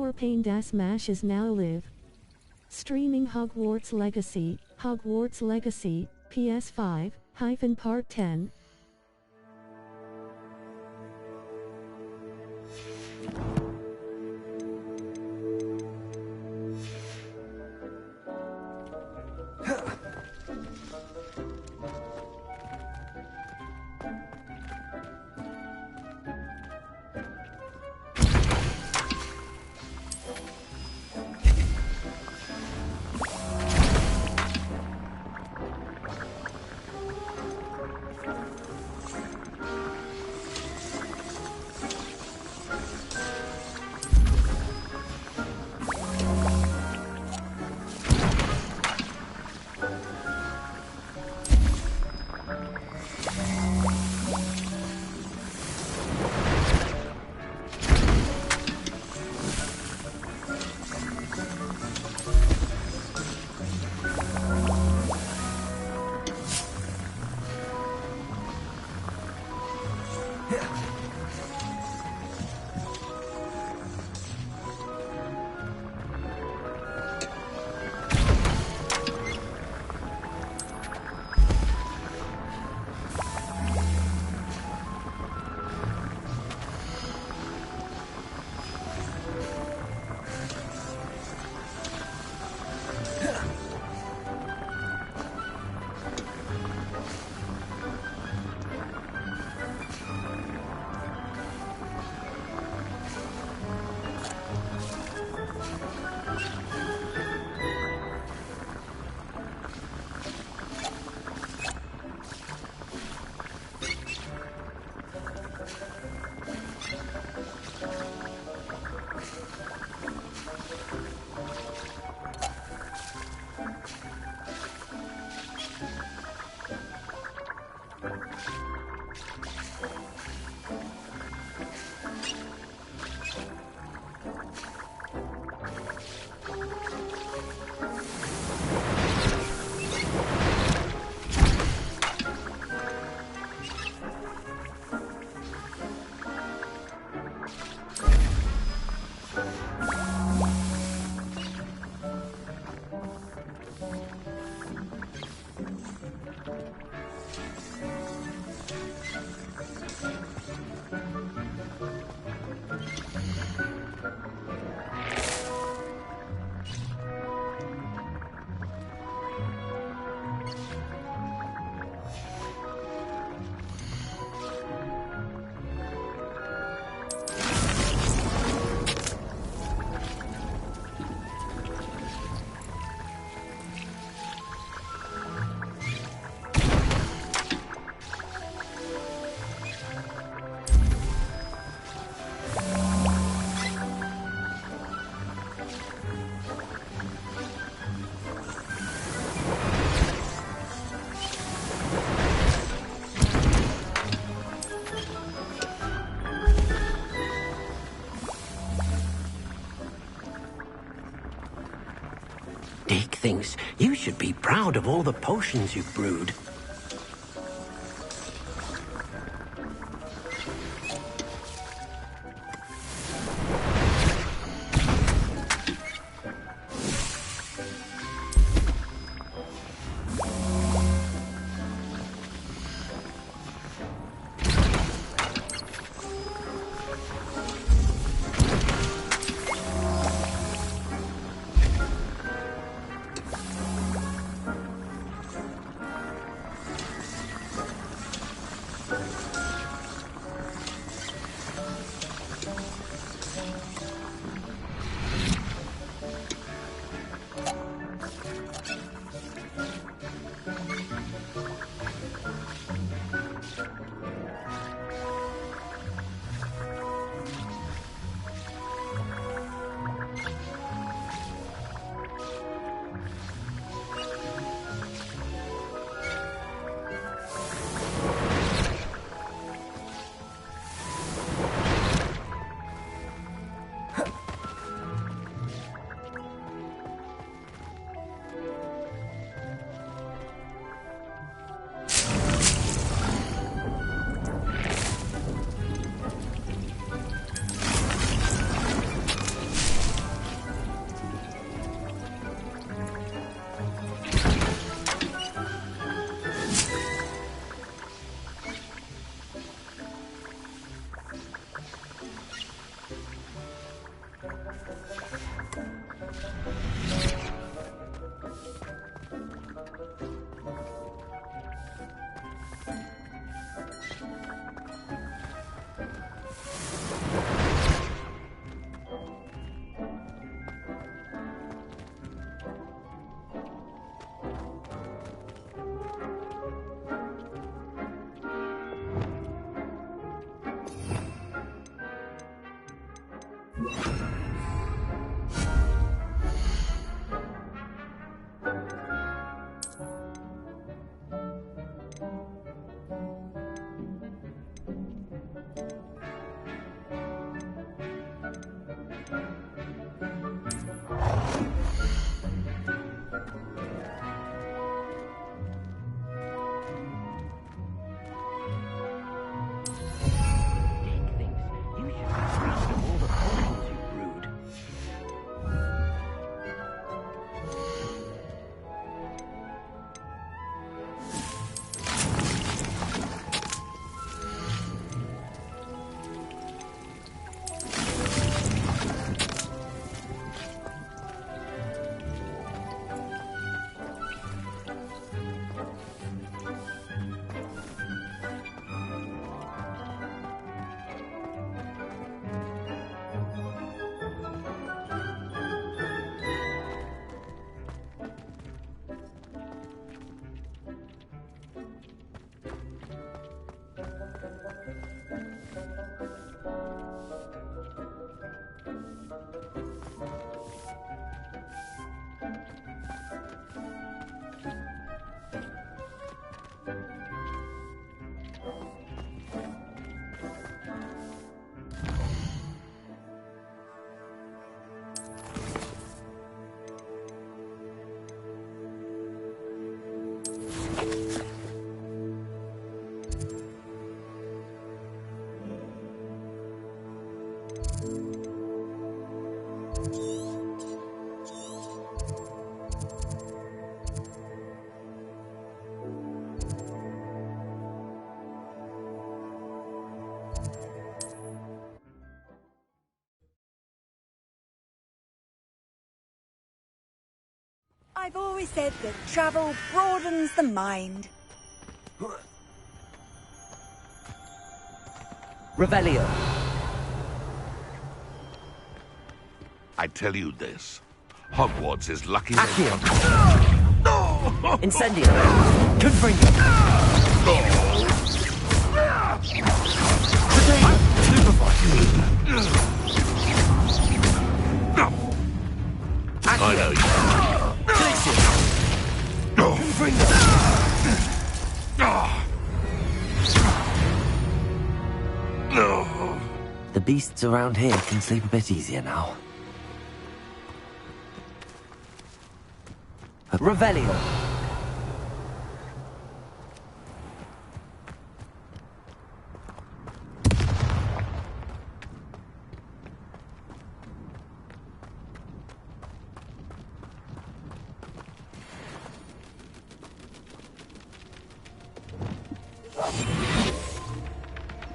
Power Pain Das Mash is now live. Streaming Hogwarts Legacy, PS5, Part 10. Dick thinks you should be proud of all the potions you've brewed. I've always said that travel broadens the mind. Revelio. I tell you this. Hogwarts is lucky. Accio. Incendio. Confringo. I know you. The beasts around here can sleep a bit easier now. Revelio.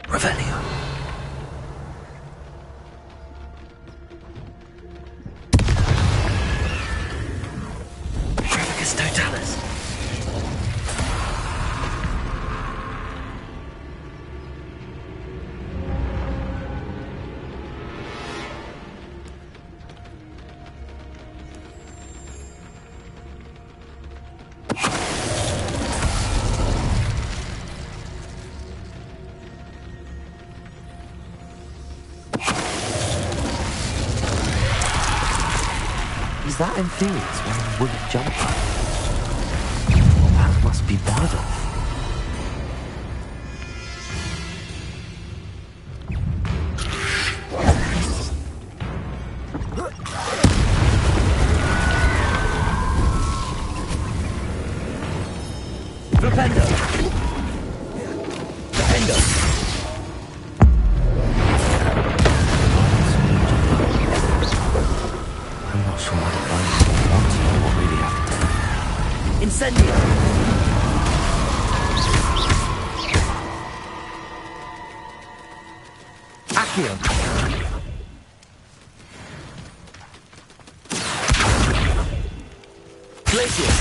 Revelio. Totalis. Is that in theory one would jump? That must be Bardo. Flipendo. Flipendo. I'm not sure what it wants or what really happened. Incendio. Accio. Glacius.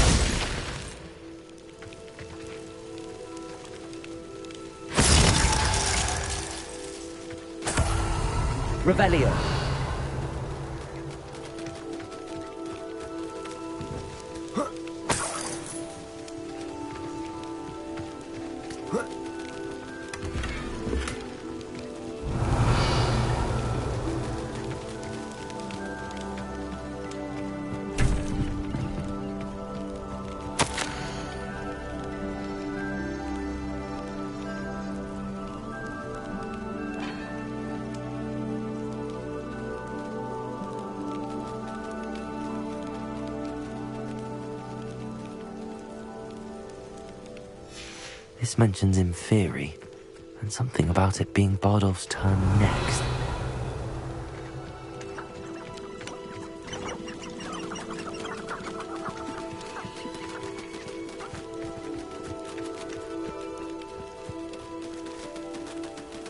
Revelio. place mentions in theory, and something about it being Bardolph's turn next.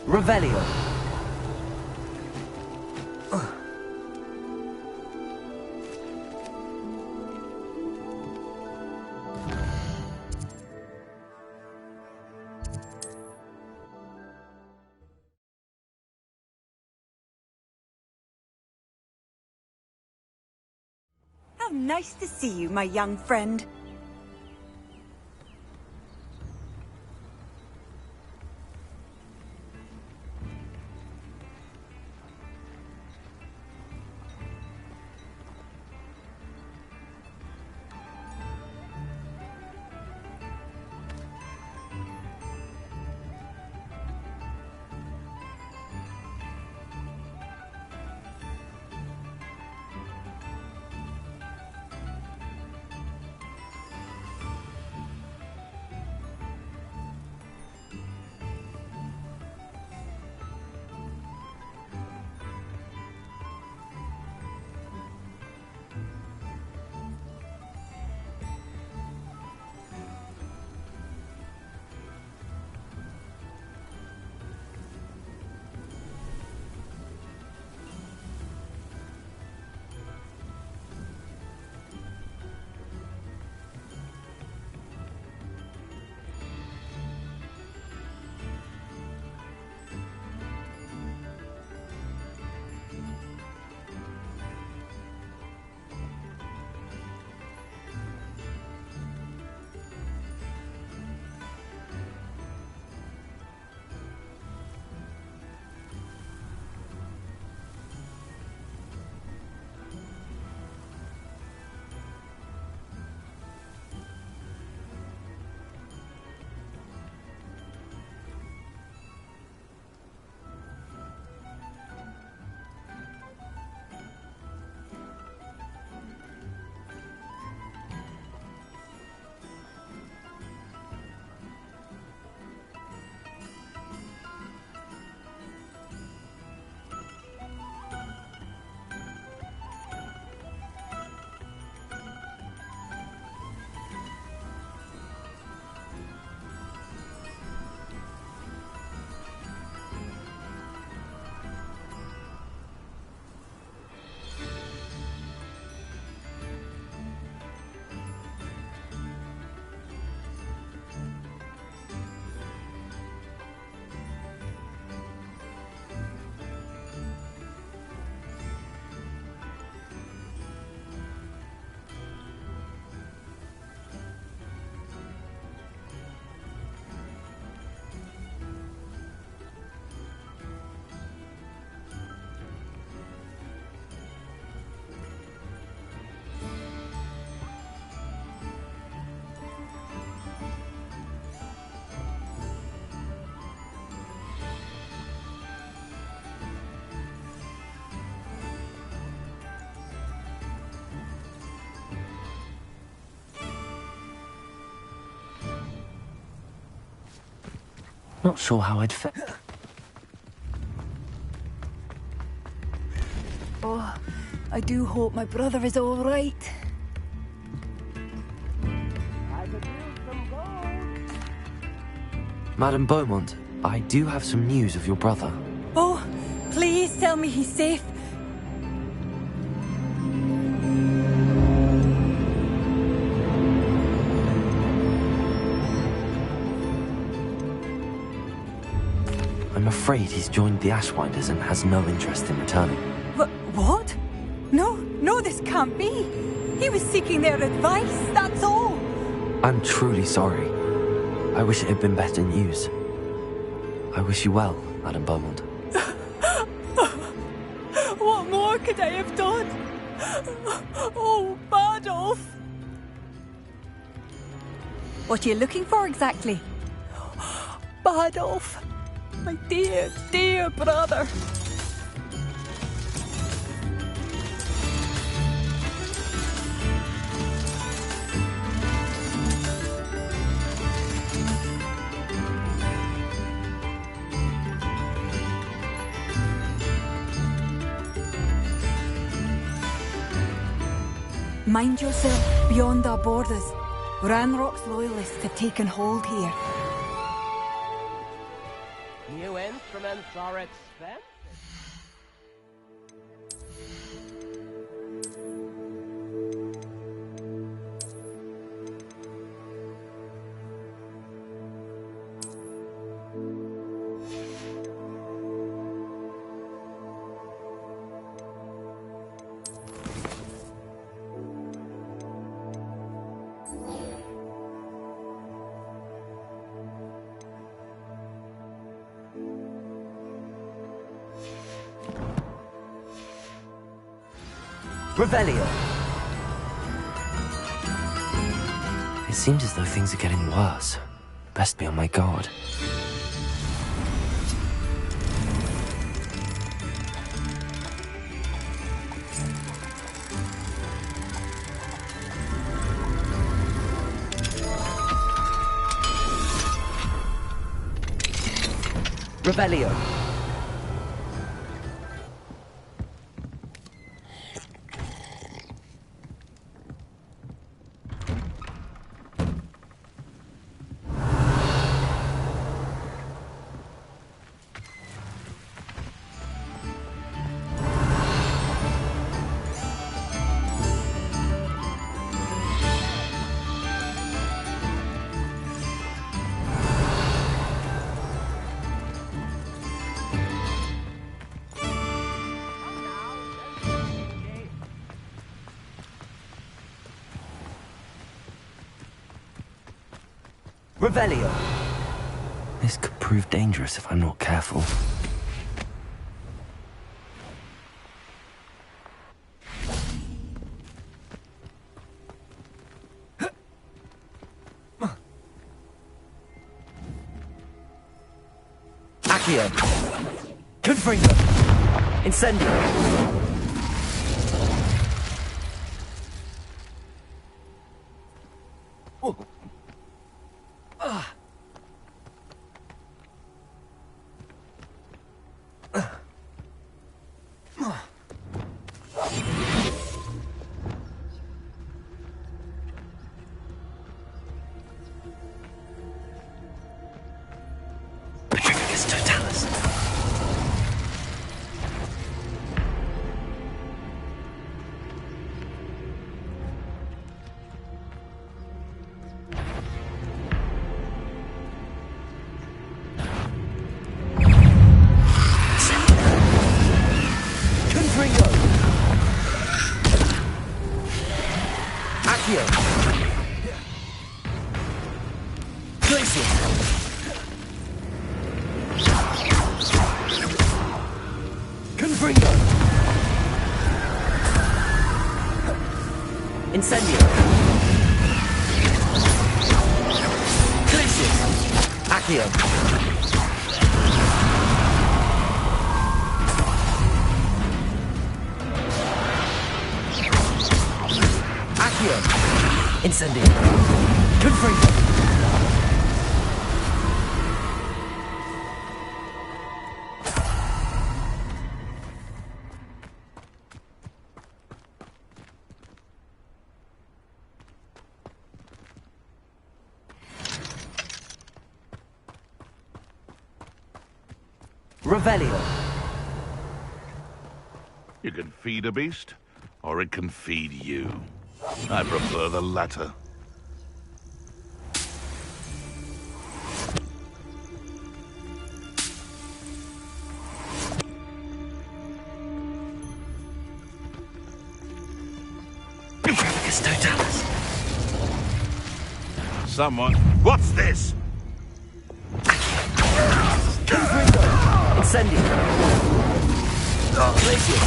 Revelio. How nice to see you, my young friend. Not sure how I'd fit. Oh, I do hope my brother is all right. Madame Beaumont, I do have some news of your brother. Oh, please tell me he's safe. I'm afraid he's joined the Ashwinders and has no interest in returning. What? No, this can't be. He was seeking their advice, that's all. I'm truly sorry. I wish it had been better news. I wish you well, Madame Beaumont. What more could I have done? Oh, Bardolph! What are you looking for exactly? Bardolph! My dear, dear brother! Mind yourself beyond our borders. Ranrock's loyalists have taken hold here. New instruments are expensive. Revelio! It seems as though things are getting worse. Best be on my guard. Revelio! Revelio! This could prove dangerous if I'm not careful. Accio! Confringo! Incendio! Incendio! Glacius! Accio! Accio! Incendio! Confringo! Revelio. You can feed a beast, or it can feed you. I prefer the latter. Someone... What's this? Incendio! Glacius!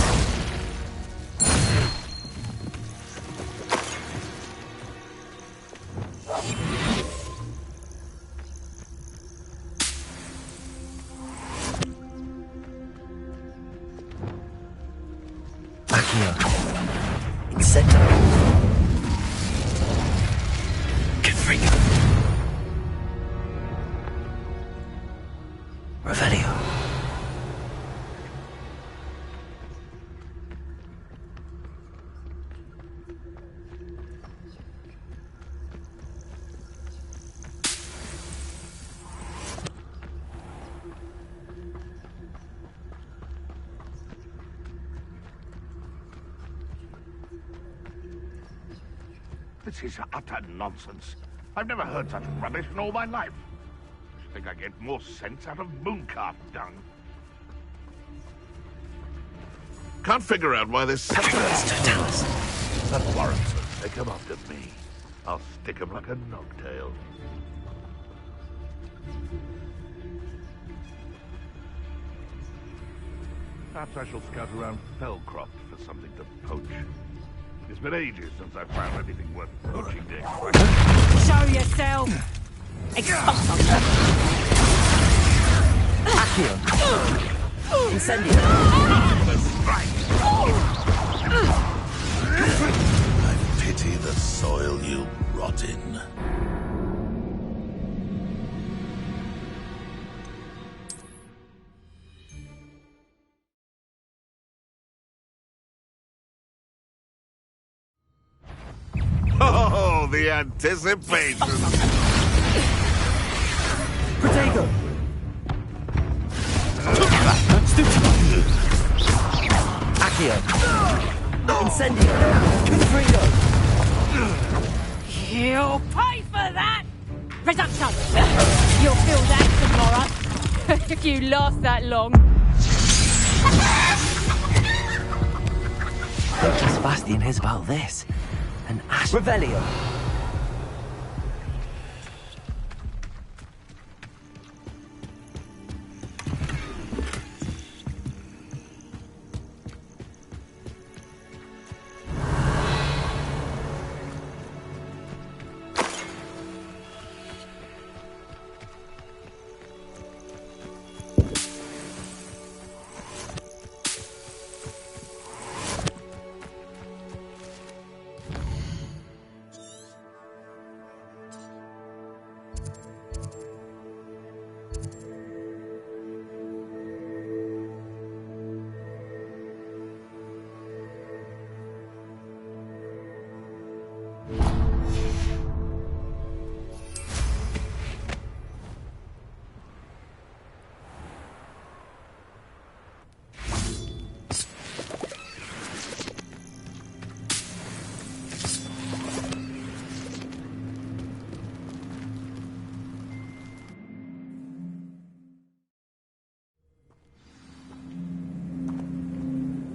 Accio! Incendio! Confringo! Revelio! This is utter nonsense. I've never heard such rubbish in all my life. I should think I get more sense out of mooncalf dung. Can't figure out why there's such a... That warrants them. They come after me. I'll stick 'em like a knocktail. Perhaps I shall scout around Fellcroft for something to poach. It's been ages since I've found anything worth poaching to extract. Show yourself! Expulso! Accio! Incendio! I pity the soil you rot in. Oh, the anticipation! Protego! Accio! Incendio! Confringo! You'll pay for that! Reduction! You'll feel that tomorrow, if you last that long. Think Sebastian hears about this. An Ash Revelio.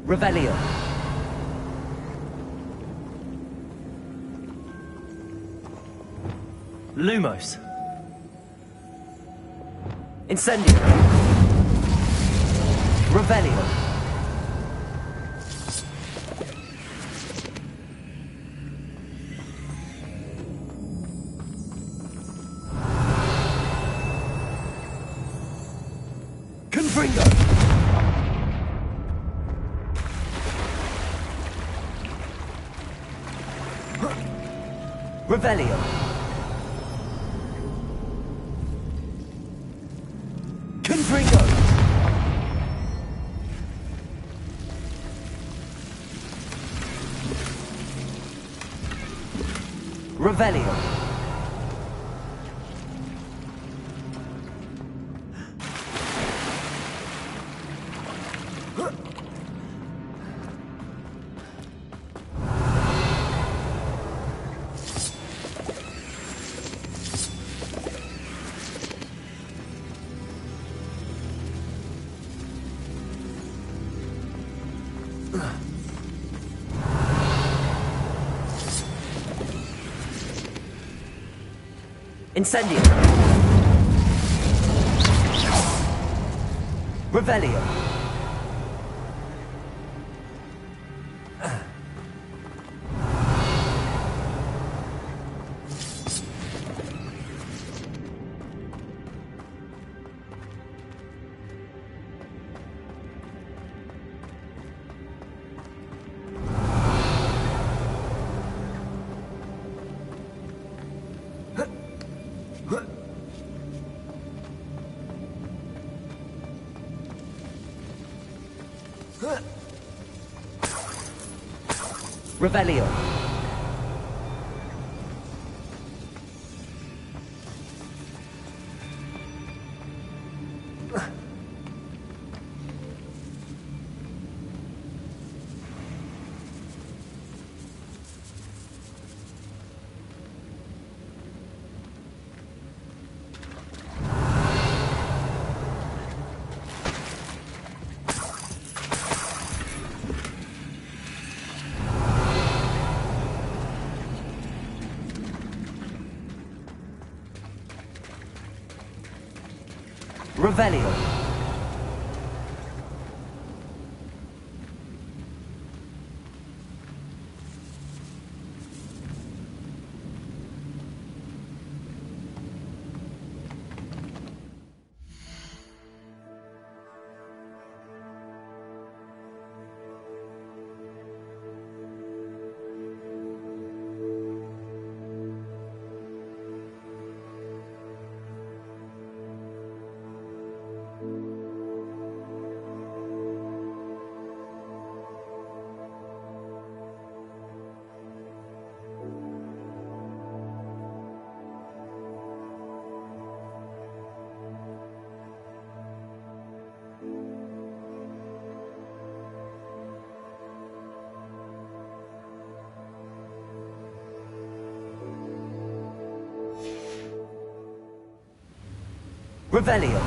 Revelio. Lumos. Incendio. Revelio. Confringo. Revelio. Confringo. Revelio. Incendio. Revelio. Revelio. Revelio. Revelio.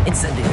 Incendio.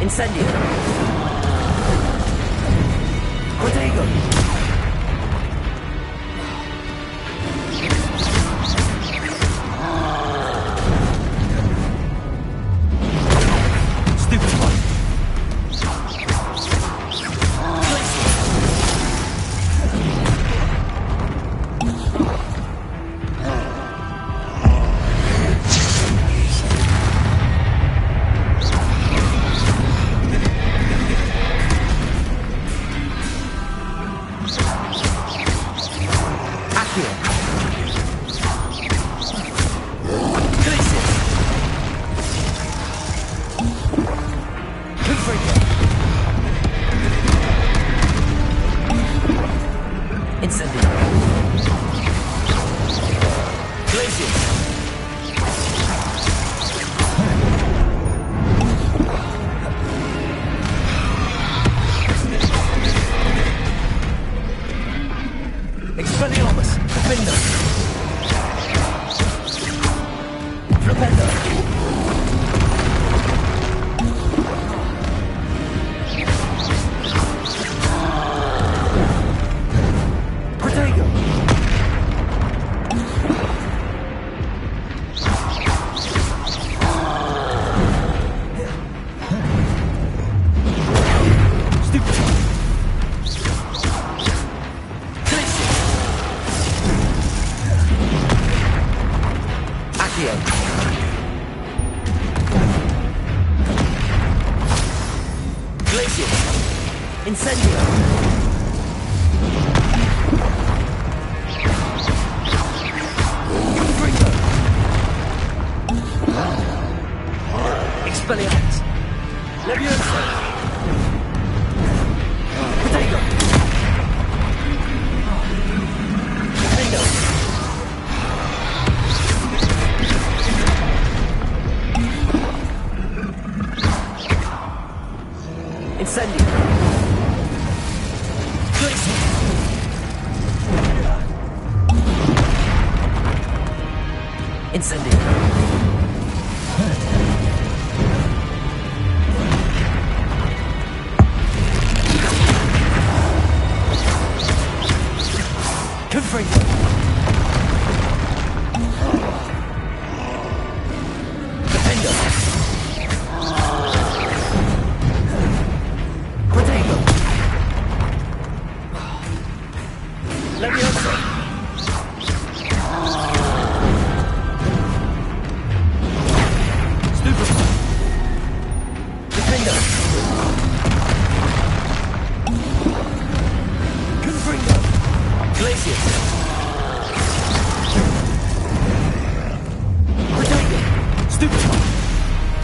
Incendio. Protego. Stupefy. Expelliarmus, Defender. Flipendo. Protego. Stupefy. Glacier. Incendio. Confringo. Expelliarmus. Leviosa. Protego. Defendo. Incendio. Glacier. Incendio. Confringo! Defendo! Protego! Levioso! Stupefy! Defendo! Confringo! Glacius! Protego! Stupefy!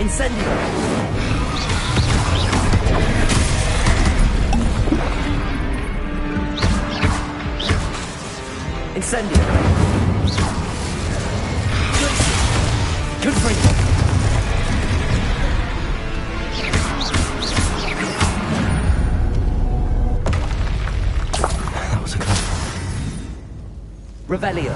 Incendio! Incendio! Confringo! That was a close one. Revelio!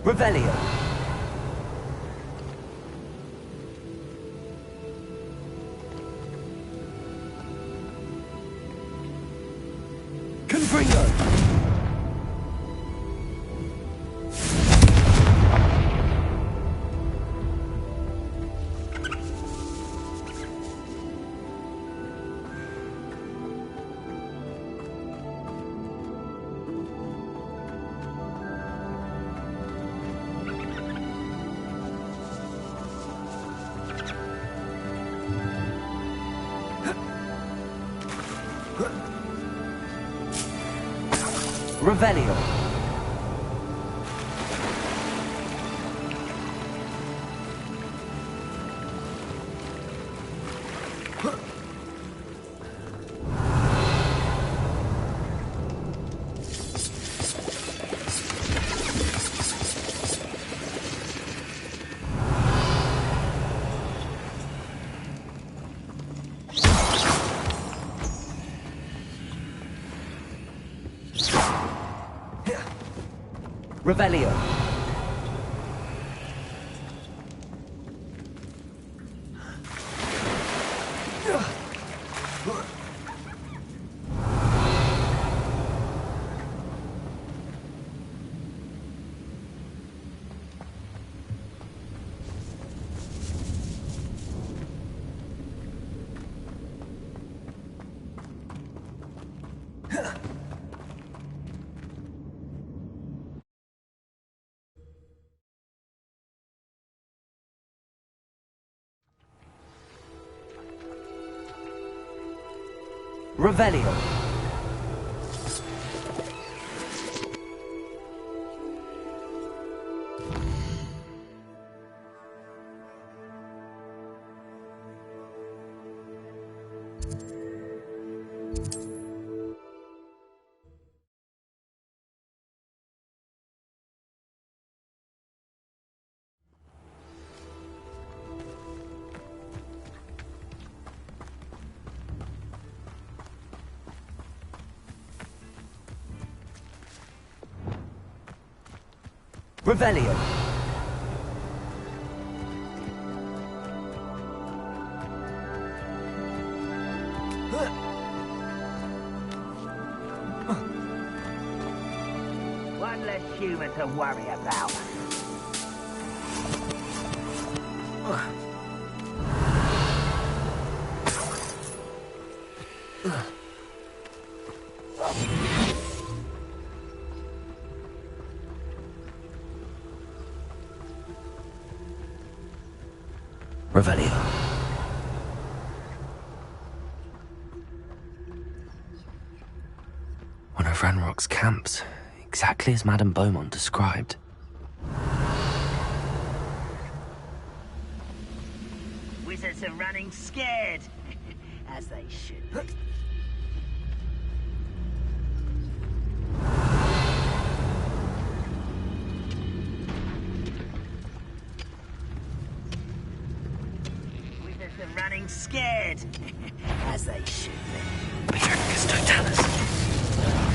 Revelio! Confringo! Revelio! Revelio! Revelio! Revelio! One less human to worry about. Revelio. One of Ranrock's camps, exactly as Madame Beaumont described. Wizards are running scared. As they should be. Wizards are running scared. As they should be.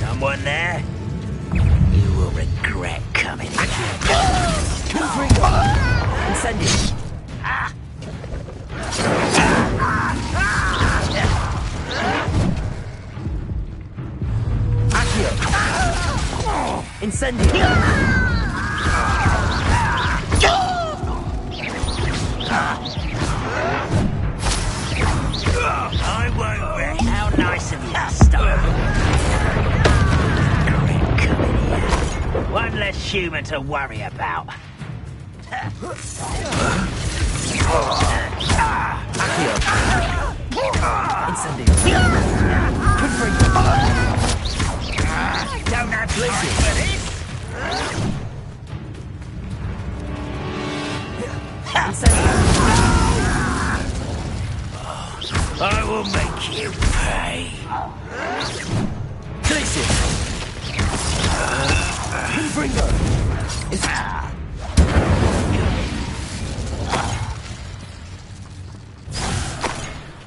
Someone there? You will regret coming. Incendiary! Incendiary! I won't wreck. How nice of you to stop. Great coming here. One less human to worry about. Incendiary! Don't have time for this. I will make you pay. Glacier! Confringo!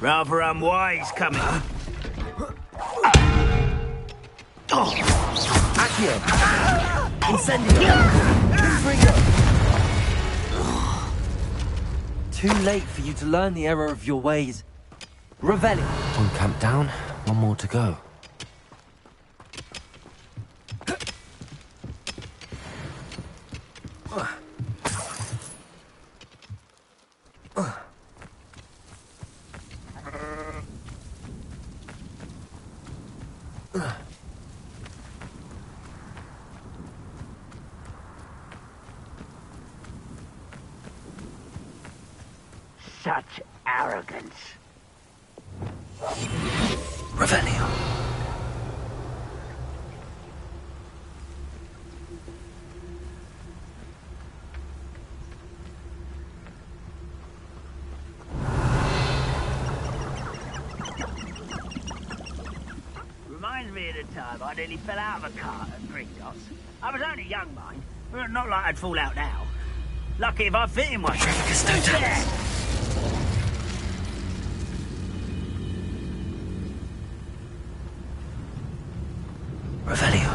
Rather unwise coming. Accio! Incendio! Confringo! Too late for you to learn the error of your ways. Revelio! One camp down, one more to go. Such arrogance. Revelio. Reminds me of the time I nearly fell out of a cart at Gringotts. I was only young, mind. Not like I'd fall out now. Lucky if I fit in one. Yeah. Revelio.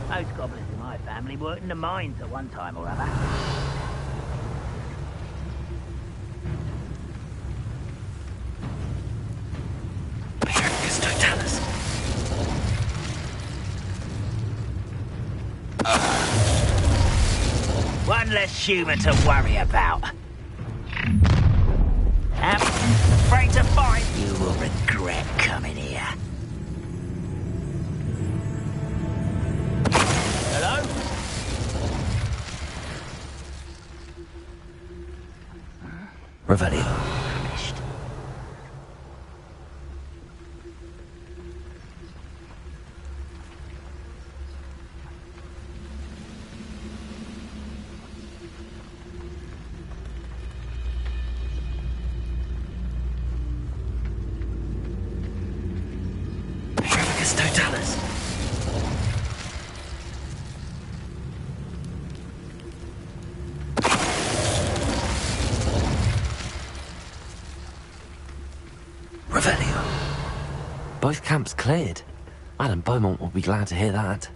Most goblins in my family worked in the mines at one time or other. One less human to worry about. Afraid to fight? You will regret coming here. Hello? Revelio. Revelio. Both camps cleared. Madam Beaumont will be glad to hear that.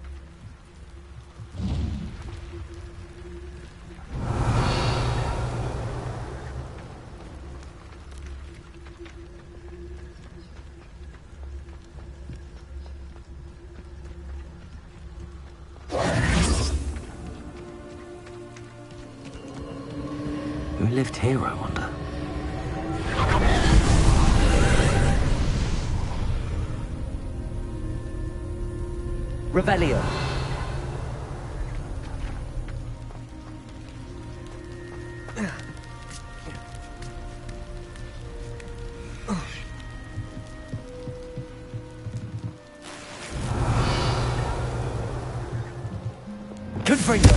Who lived here, I wonder? Revelio. Confringo!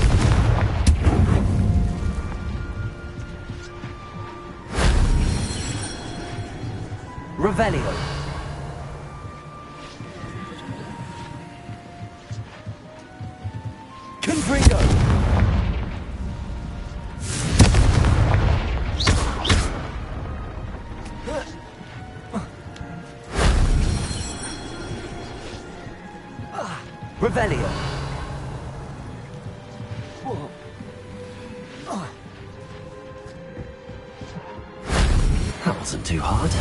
Revelio! Confringo! Revelio! That wasn't too hard.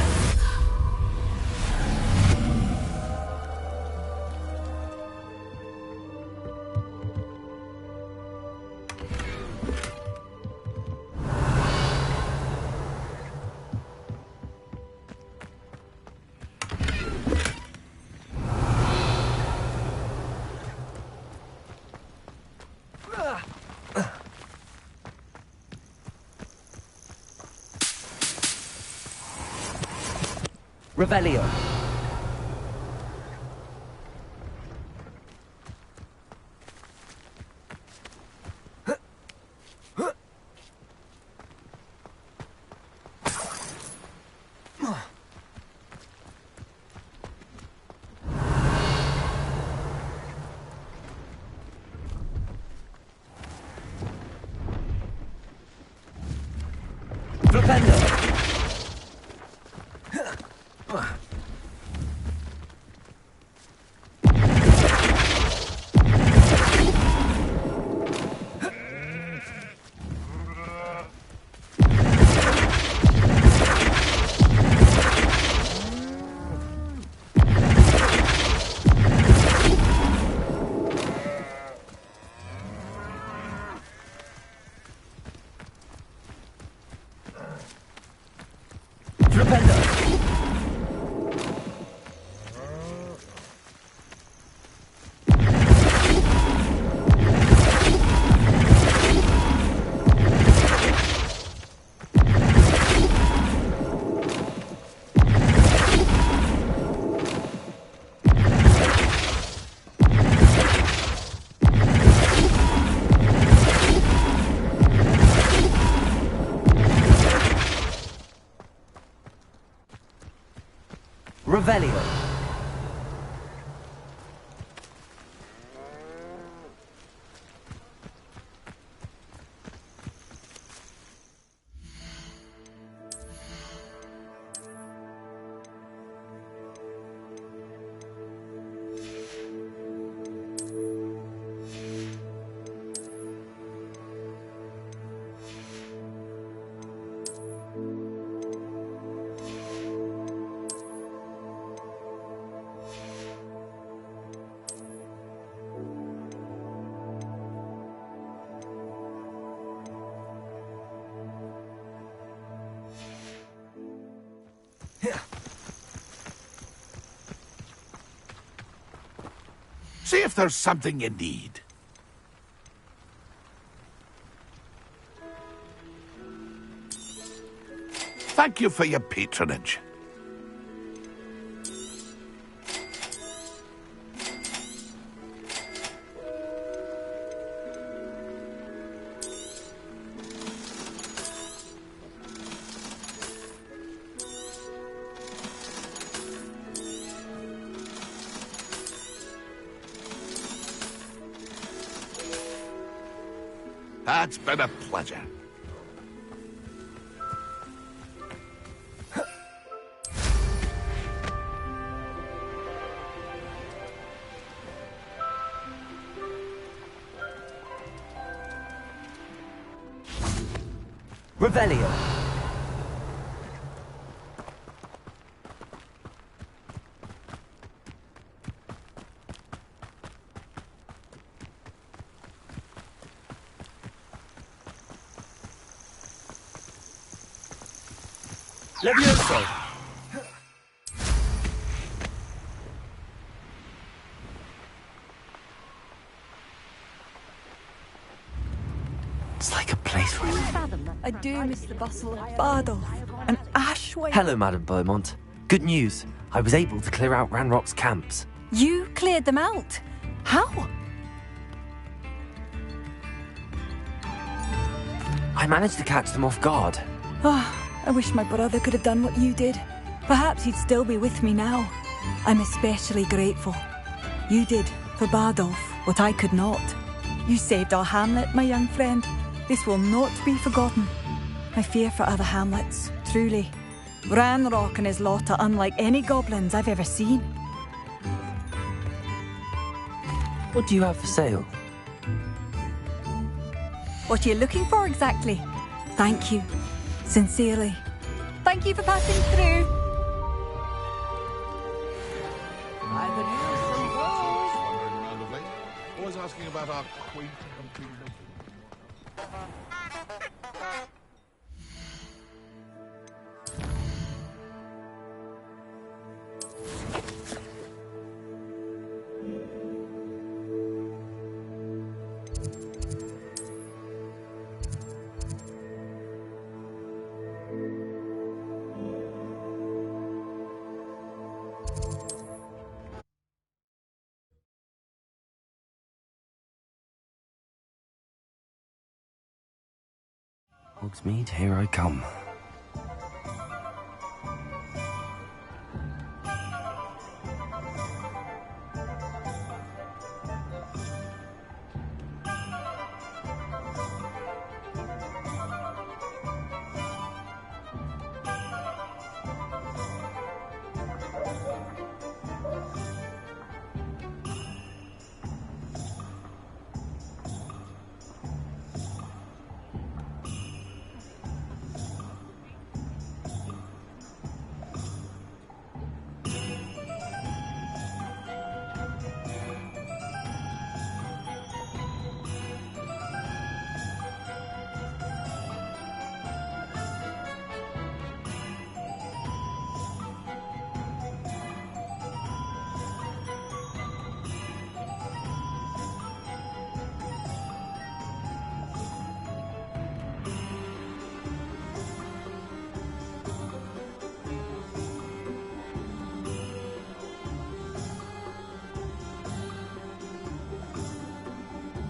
Revelio. Revelio. See if there's something you need. Thank you for your patronage. It's been a pleasure. Revelio. Levioso. It's like a place where... I do miss the bustle of Bardolph and Ashway. Hello, Madame Beaumont. Good news. I was able to clear out Ranrock's camps. You cleared them out? How? I managed to catch them off guard. I wish my brother could have done what you did. Perhaps he'd still be with me now. I'm especially grateful. You did, for Bardolph, what I could not. You saved our hamlet, my young friend. This will not be forgotten. I fear for other hamlets, truly. Ranrock and his lot are unlike any goblins I've ever seen. What do you have for sale? What are you looking for exactly? Thank you. Sincerely. Thank you for passing through. I could use some clothes. Wandering around of late, always asking about our quaint country living. Hogsmeade, here I come.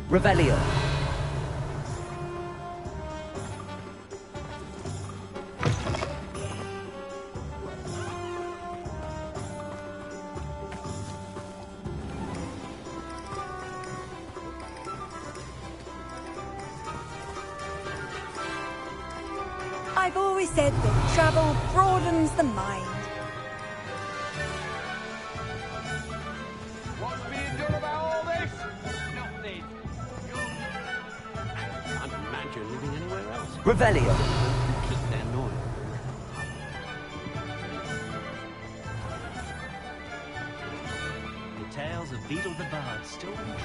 Revelio. I've always said that travel broadens the mind. What's being done about all this? Nothing. Can't imagine living anywhere else. Revelio. Keep their noise. The tales of Beetle the Bard still intrigue me.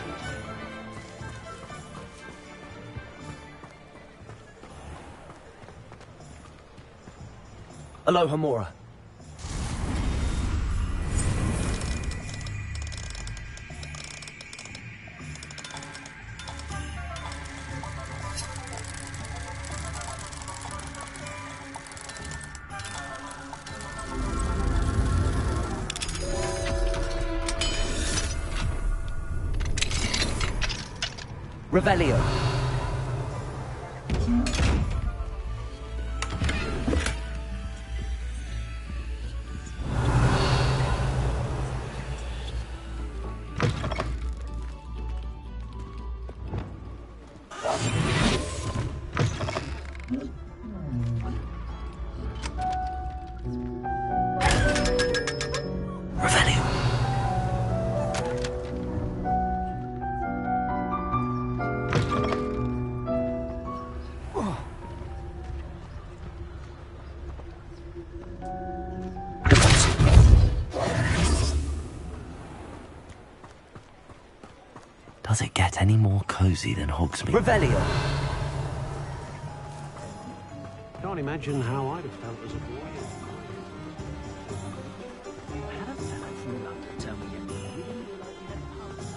Aloha Mora. Revelio. Does it get any more cozy than Hogsmeade? Revelio. Can't imagine how I'd have felt as a boy. Had a fellow from London tell me yesterday we didn't look like we had pubs.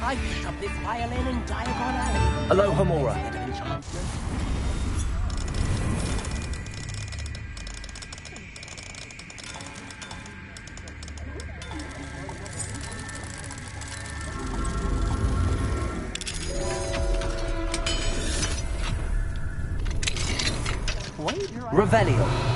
I picked up this violin in Diagon Alley. Aloha Mora. Bit of enchantment. Revelio.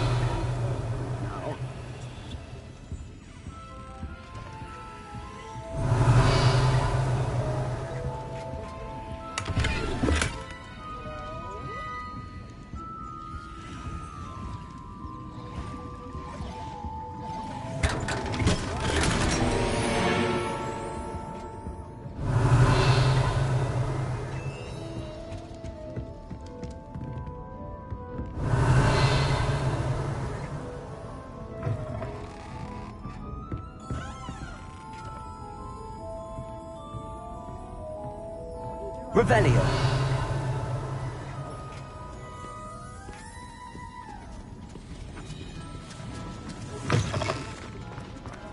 Revelio.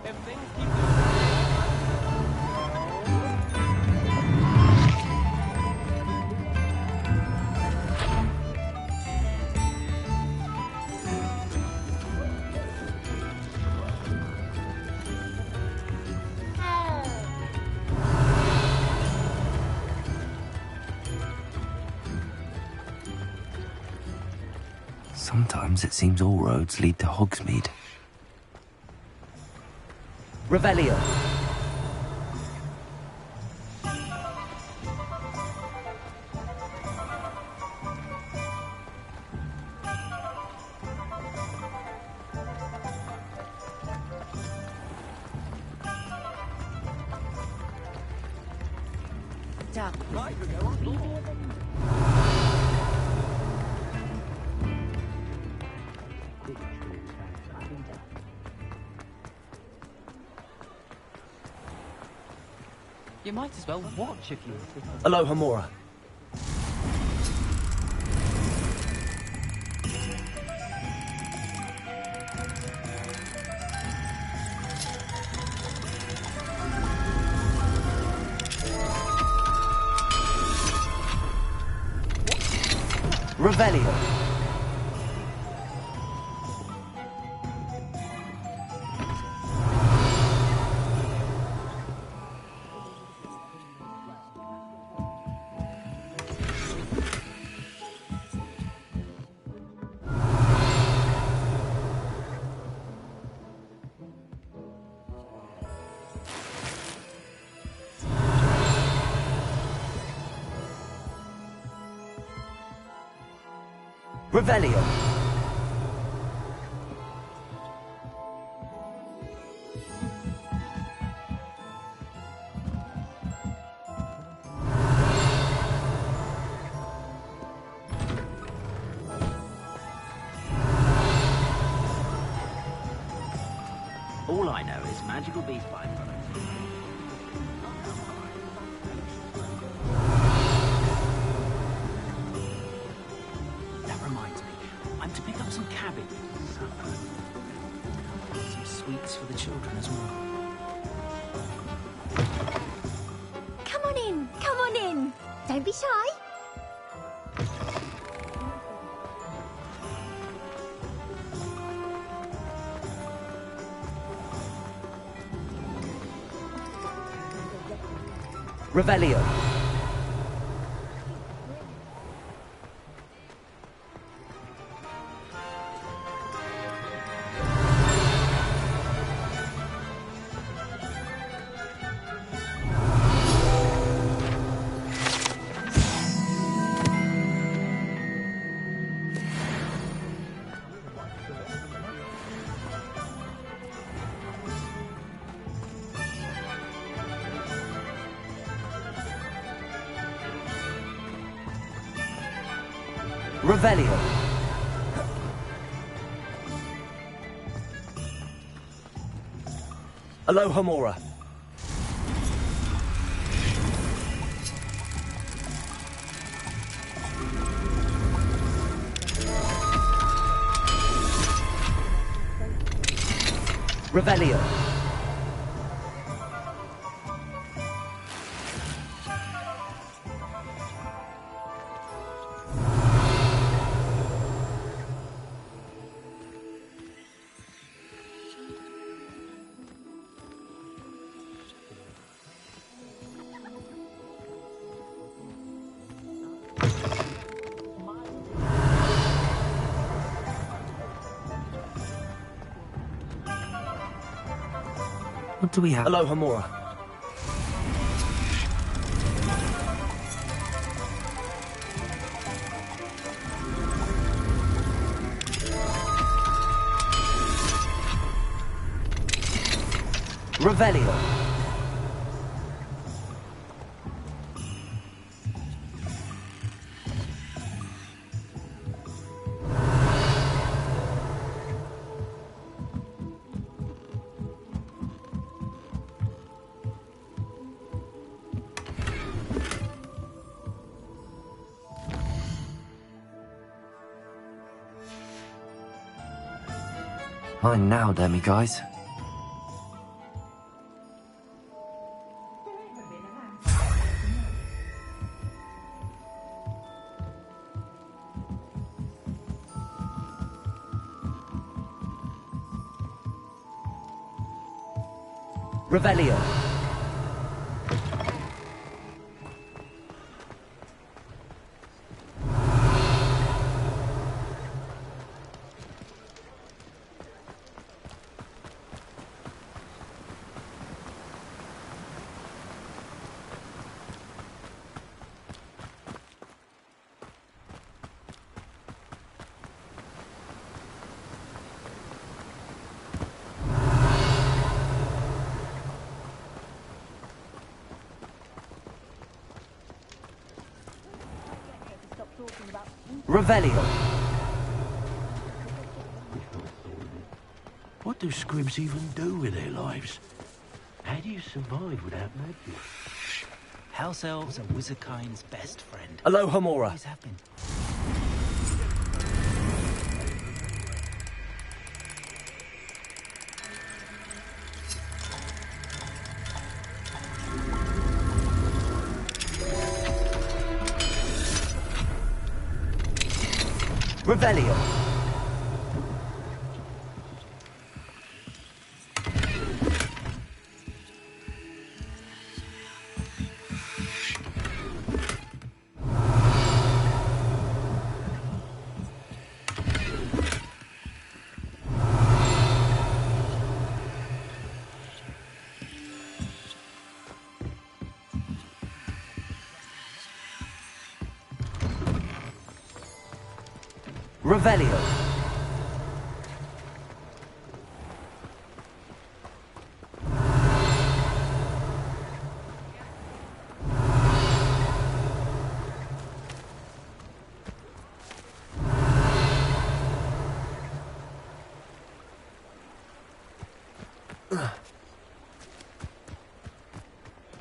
If things keep Sometimes it seems all roads lead to Hogsmeade. Revelio. You might as well watch if you... Aloha Mora. Revelio. Revelio. All I know is magical beast byproducts. That reminds me, I'm to pick up some cabbage. Some sweets for the children as well. Come on in, come on in. Don't be shy. Revelio. Revelio. Aloha Mora. Revelio. What do we have? Hello, Hamura. Revelio. Fine now, Demi guys. Revelio. Revelio. What do scribs even do with their lives? How do you survive without magic? House elves are Wizardkind's best friend. Hello, Hamura. Always have been. Revelio. Revelio.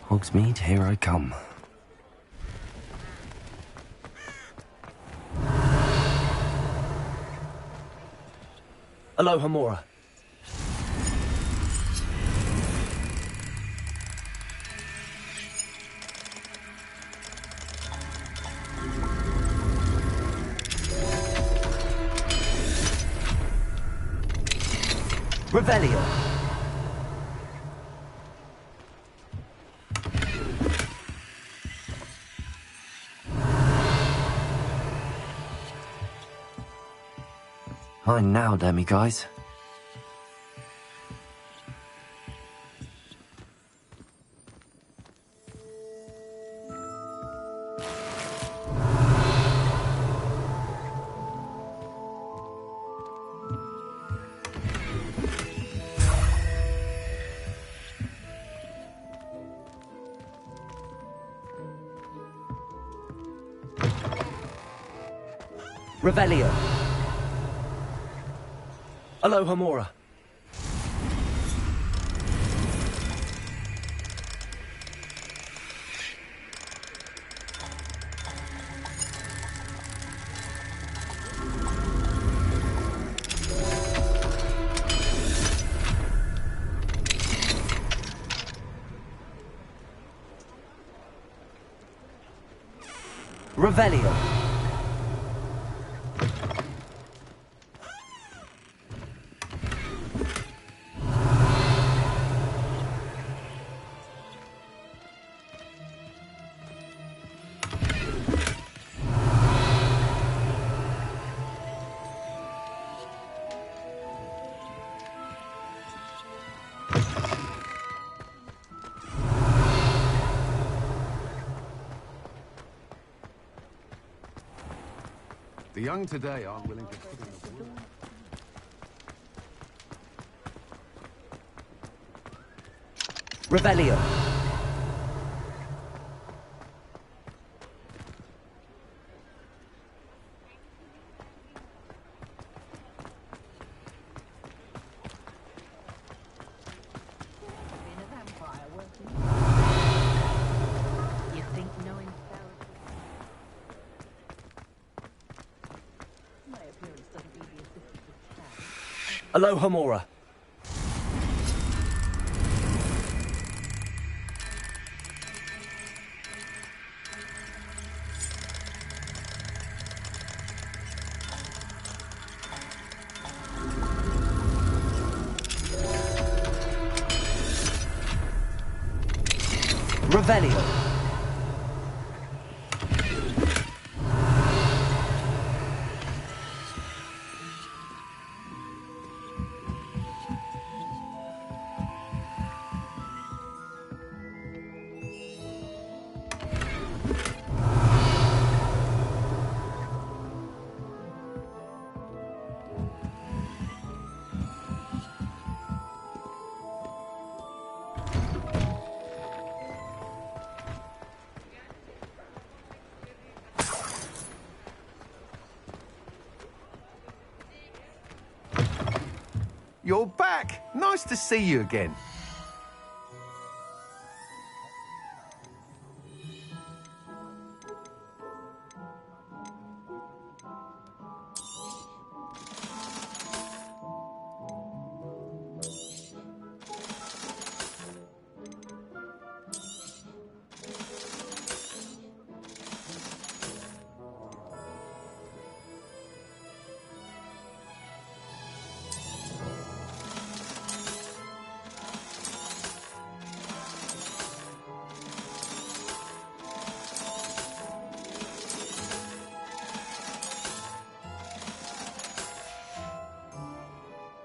Hogsmeade, here I come. Hello, Hamura. Revelio. Fine now, Demi guys. Revelio. Hello, Hamura. Revelio. The young today aren't willing to put in the work. Revelio. Aloha Mora. Revelio. You're back! Nice to see you again.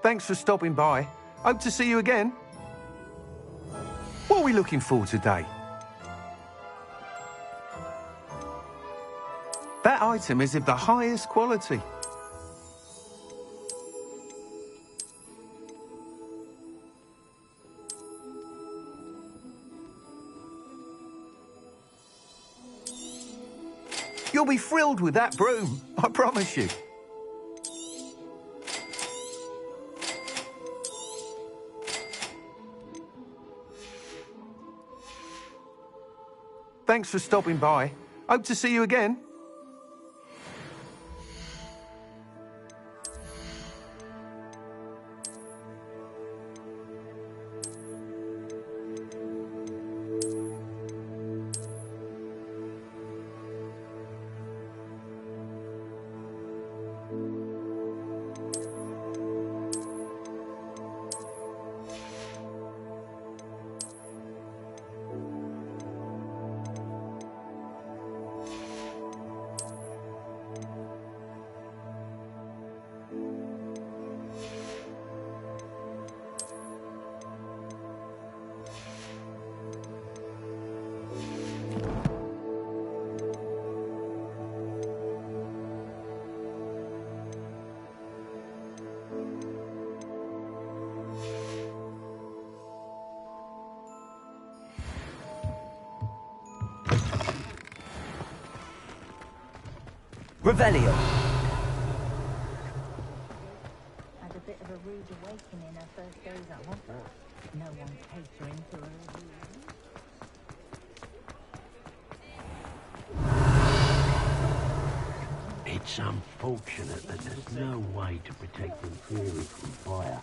Thanks for stopping by. Hope to see you again. What are we looking for today? That item is of the highest quality. You'll be thrilled with that broom, I promise you. Thanks for stopping by. Hope to see you again. Revelio. Had a bit of a rude awakening her first days at Hogwarts. No one catering to her. It's unfortunate that there's no way to protect Inferi from fire.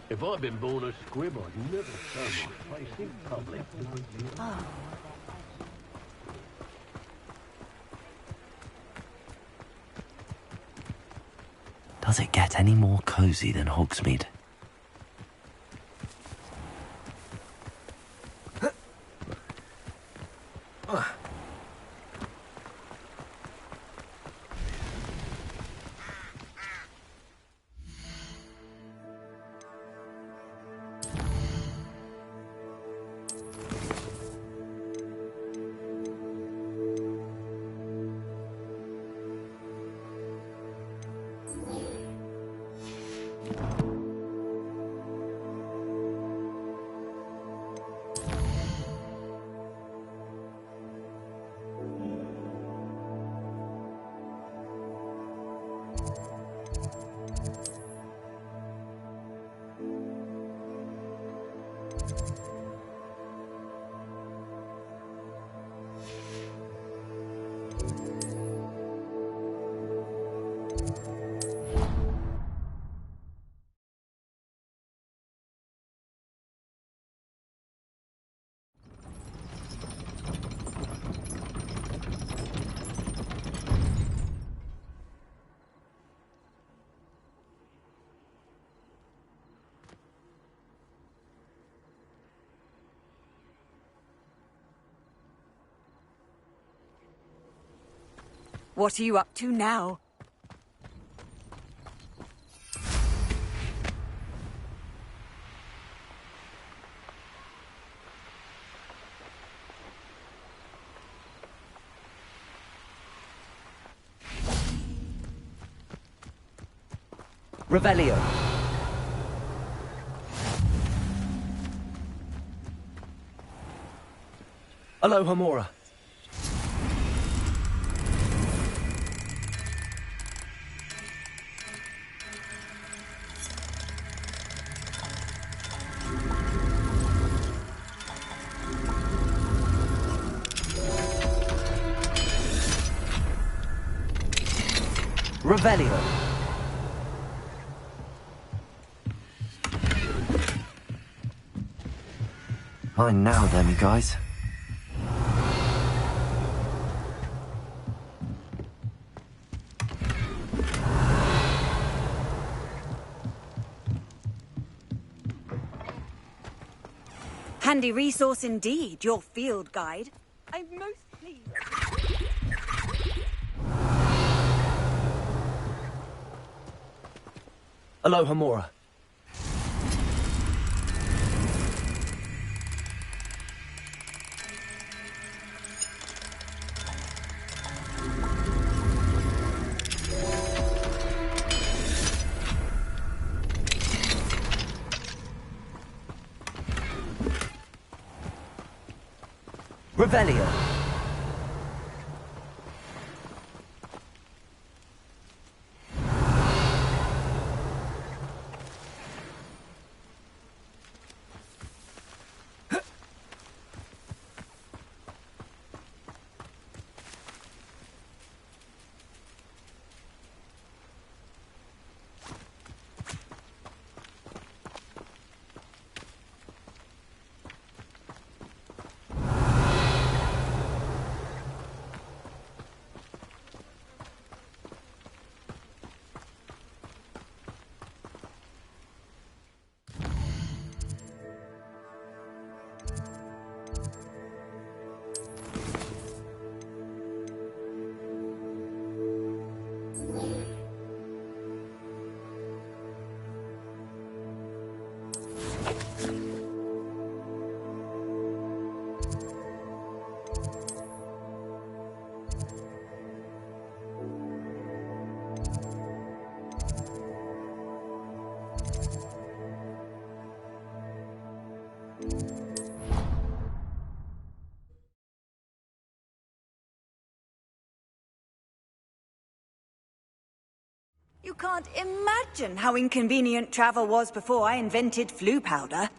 If I'd been born a squib, I'd never show my face in public. Oh. Does it get any more cozy than Hogsmeade? What are you up to now? Revelio. Alohomora. Revelio. Mine now, then, guys. Handy resource indeed, your field guide. I'm most pleased. Alohomora. Revelio. You can't imagine how inconvenient travel was before I invented flu powder.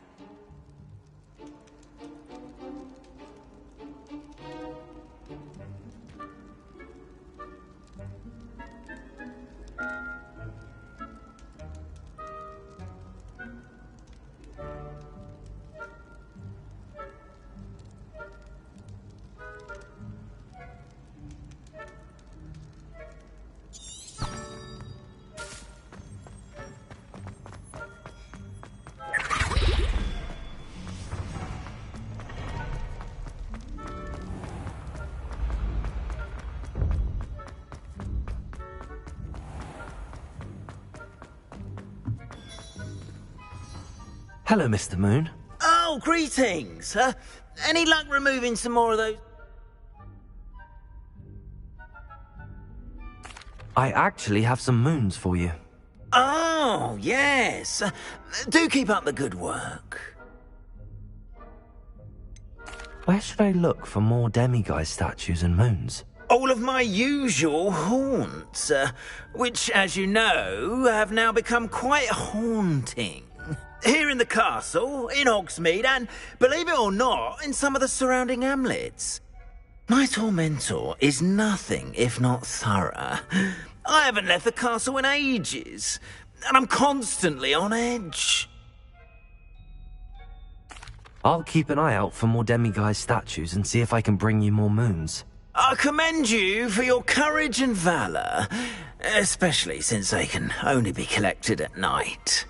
Hello, Mr. Moon. Oh, greetings. Any luck removing some more of those? I actually have some moons for you. Oh, yes. Do keep up the good work. Where should I look for more demiguise statues and moons? All of my usual haunts, which, as you know, have now become quite haunting. Here in the castle, in Hogsmeade, and, believe it or not, in some of the surrounding hamlets. My tormentor is nothing if not thorough. I haven't left the castle in ages, and I'm constantly on edge. I'll keep an eye out for more demiguise statues and see if I can bring you more moons. I commend you for your courage and valour, especially since they can only be collected at night.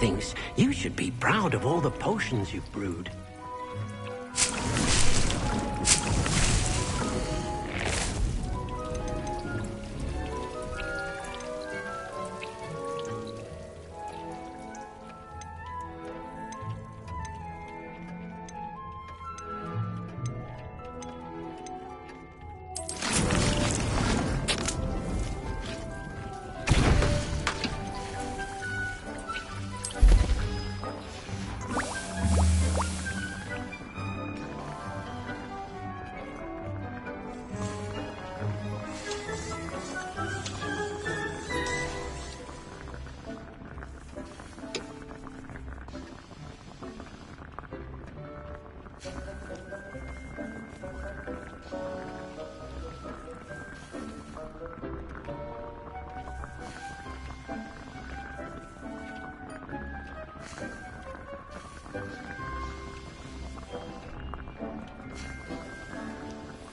thinks you should be proud of all the potions you've brewed.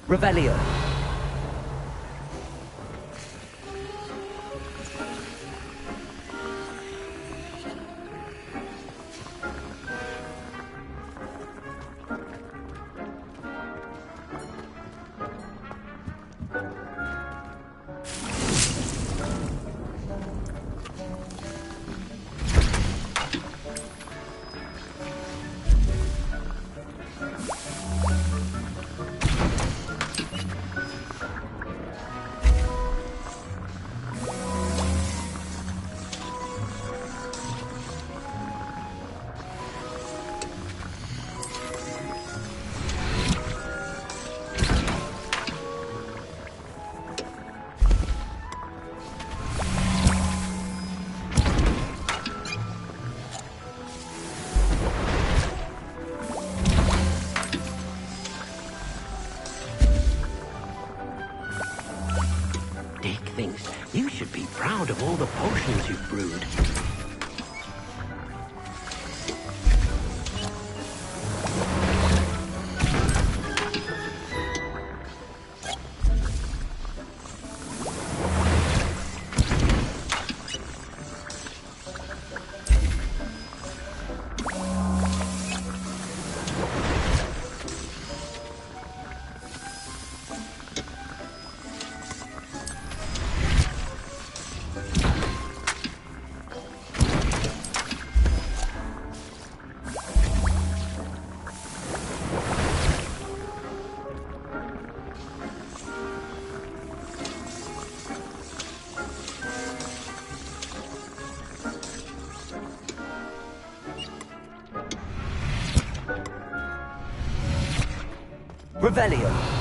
Revelio. You should be proud of all the potions you've brewed. Revelio.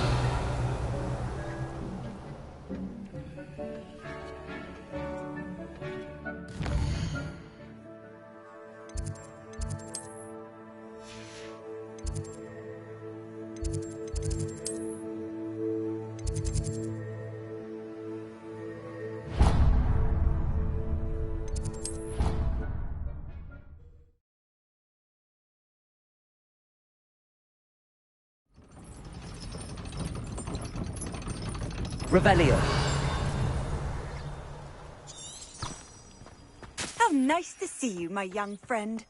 Revelio. How nice to see you, my young friend.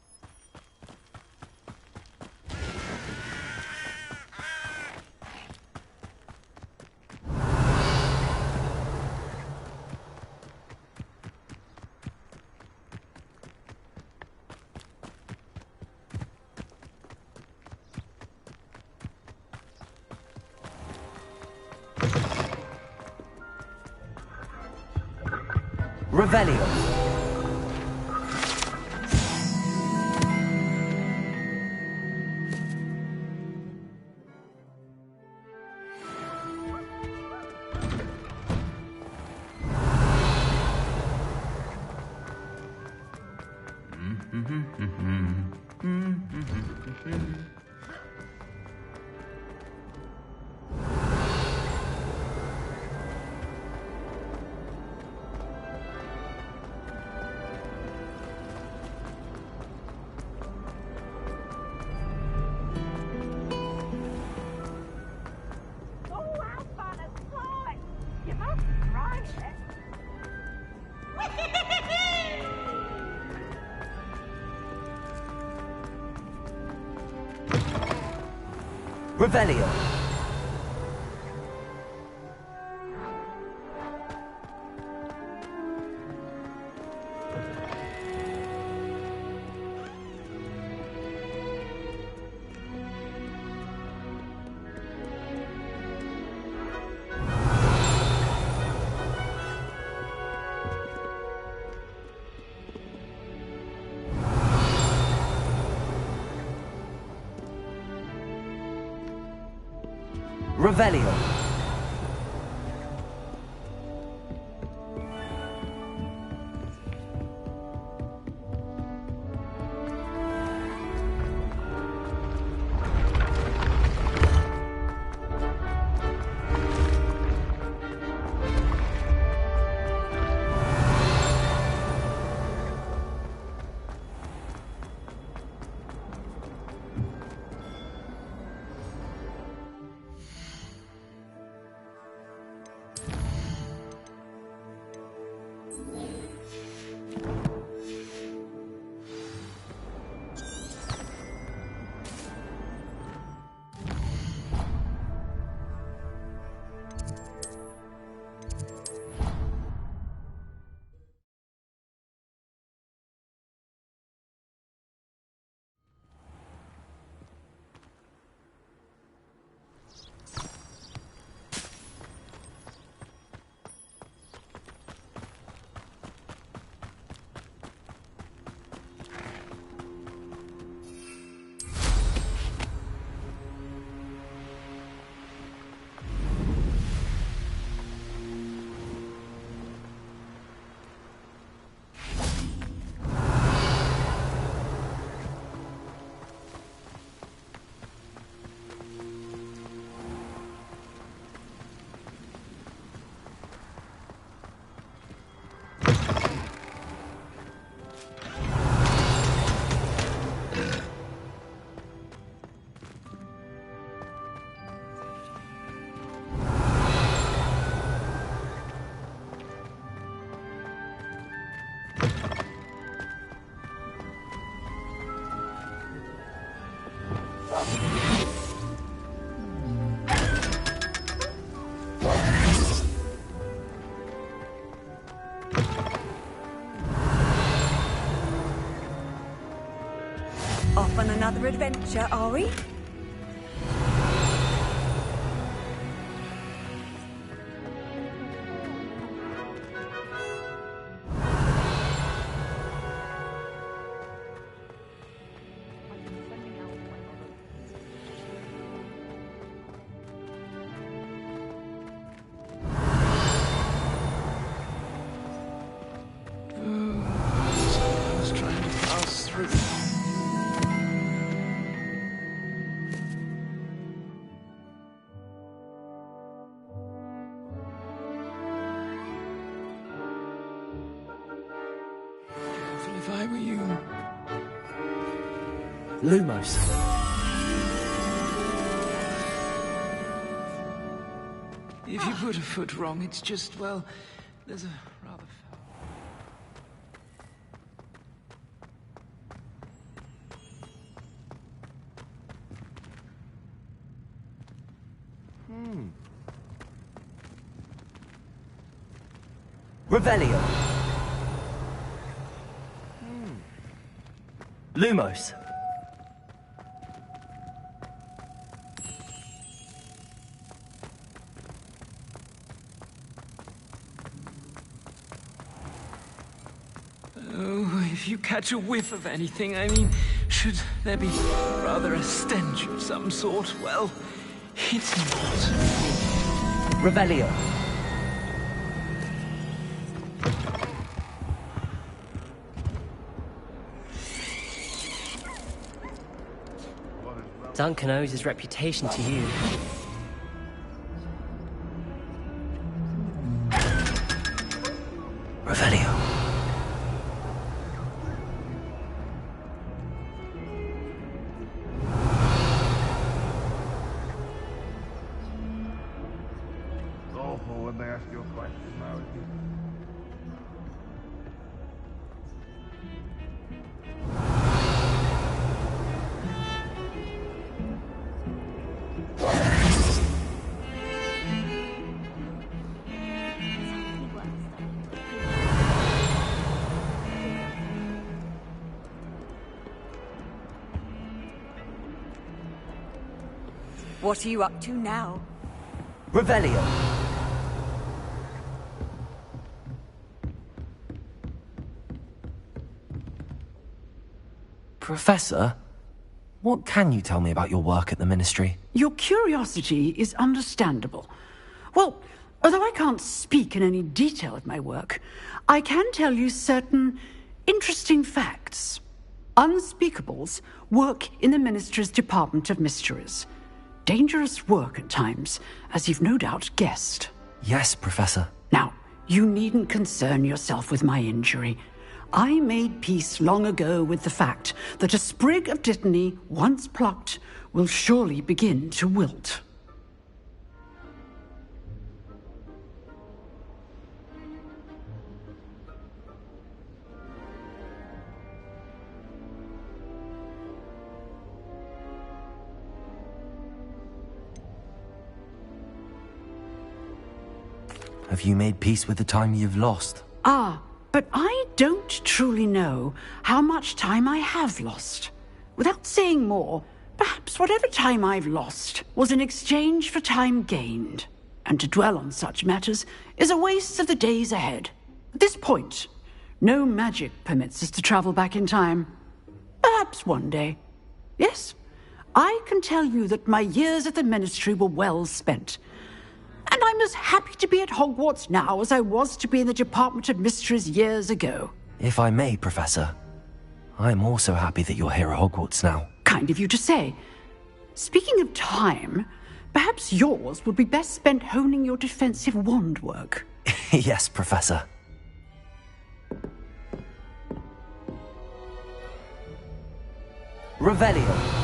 Revelio. Revelio. Revelio. Off on another adventure, are we? If I were you... Lumos. If you put a foot wrong, it's just, well, there's a rather... Revelio. Lumos. Oh, if you catch a whiff of anything, I mean, should there be rather a stench of some sort? Well, it's not. Revelio. Duncan owes his reputation to you. Revelio. It's awful when they ask you a question, Mary. What are you up to now? Revelio. Professor, what can you tell me about your work at the Ministry? Your curiosity is understandable. Well, although I can't speak in any detail of my work, I can tell you certain interesting facts. Unspeakables work in the Ministry's Department of Mysteries. Dangerous work at times, as you've no doubt guessed. Yes, Professor. Now, you needn't concern yourself with my injury. I made peace long ago with the fact that a sprig of dittany, once plucked, will surely begin to wilt. Have you made peace with the time you've lost? Ah, but I don't truly know how much time I have lost. Without saying more, perhaps whatever time I've lost was in exchange for time gained. And to dwell on such matters is a waste of the days ahead. At this point, no magic permits us to travel back in time. Perhaps one day. Yes, I can tell you that my years at the Ministry were well spent. And I'm as happy to be at Hogwarts now as I was to be in the Department of Mysteries years ago. If I may, Professor, I'm also happy that you're here at Hogwarts now. Kind of you to say. Speaking of time, perhaps yours would be best spent honing your defensive wand work. Yes, Professor. Revelio.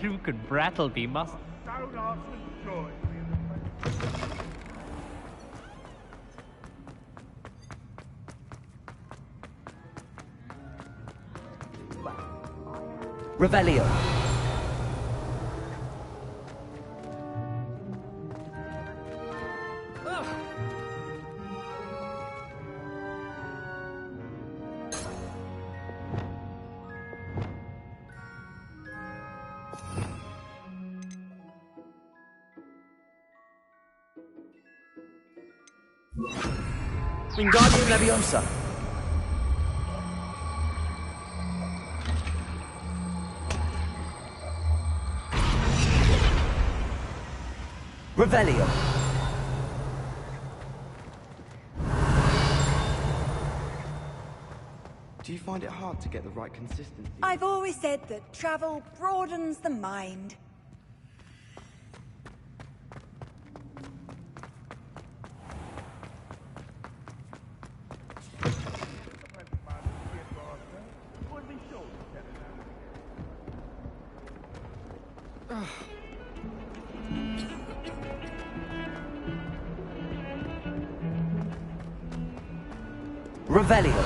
Luke and Brattleby must... Revelio. Wingardium Leviosa. Revelio. Do you find it hard to get the right consistency? I've always said that travel broadens the mind. Revelio.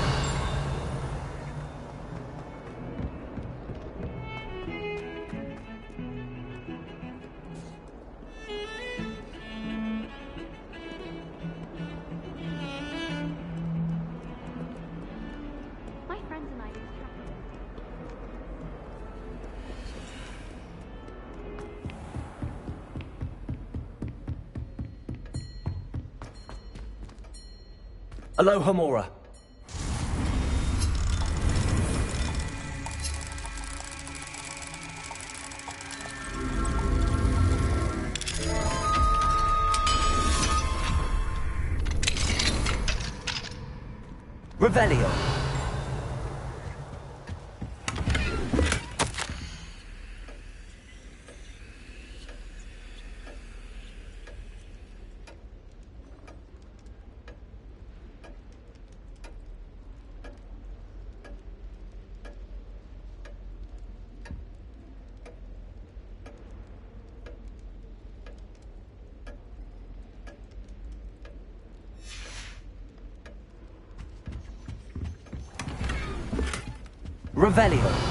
My friends and I use Alohomora. Revelio. Revelio.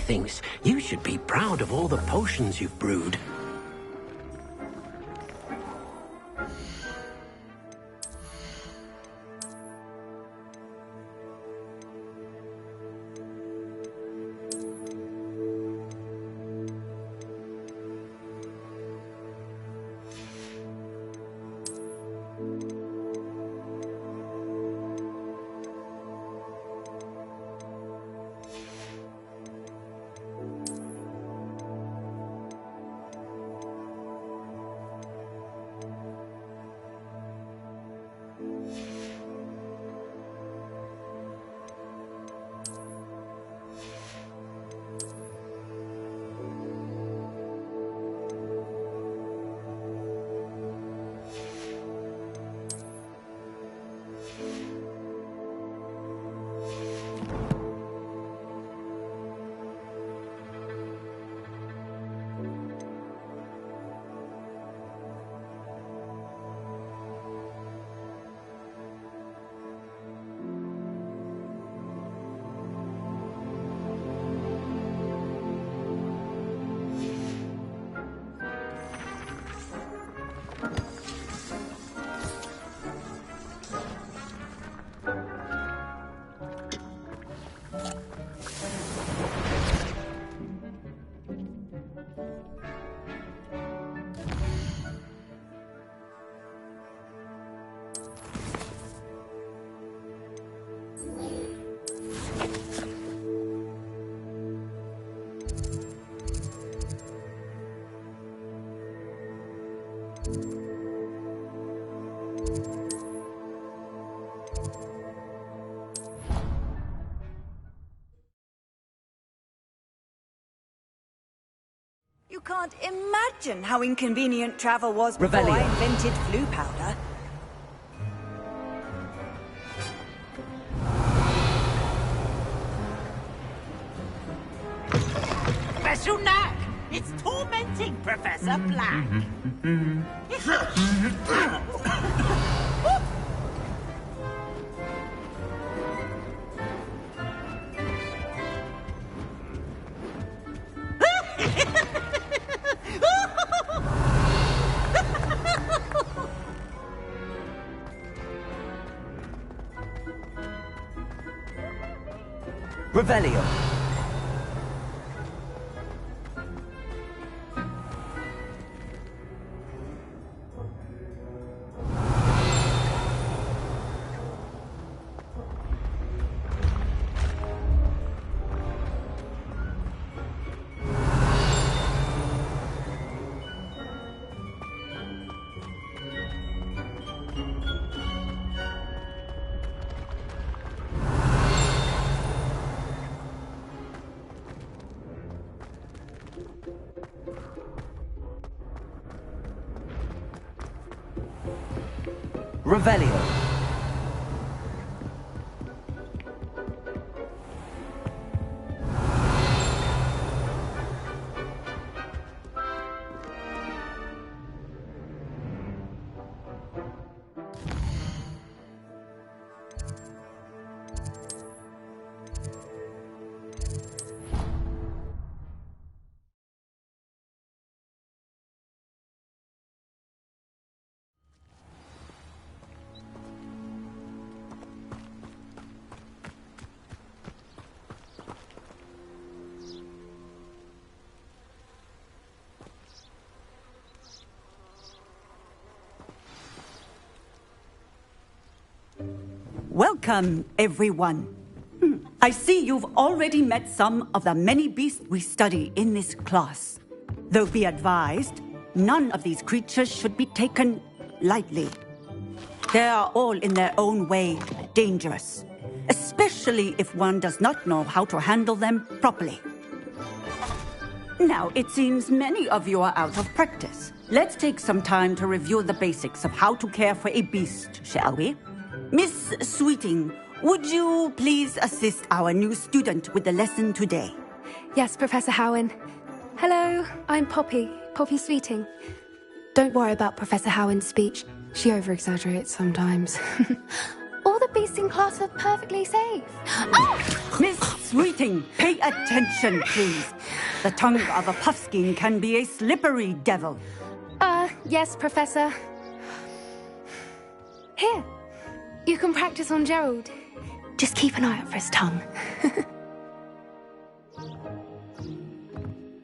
Thinks you should be proud of all the potions you've brewed. You can't imagine how inconvenient travel was before I invented flu powder. Special knack! It's tormenting Professor Black. Revelio. Revelio. Welcome, everyone. I see you've already met some of the many beasts we study in this class. Though be advised, none of these creatures should be taken lightly. They are all in their own way dangerous, especially if one does not know how to handle them properly. Now, it seems many of you are out of practice. Let's take some time to review the basics of how to care for a beast, shall we? Miss Sweeting, would you please assist our new student with the lesson today? Yes, Professor Howen. Hello, I'm Poppy Sweeting. Don't worry about Professor Howen's speech. She over-exaggerates sometimes. All the beasts in class are perfectly safe. Oh! Miss Sweeting, pay attention, please. The tongue of a puffskein can be a slippery devil. Yes, Professor. Here, you can practice on Gerald. Just keep an eye out for his tongue.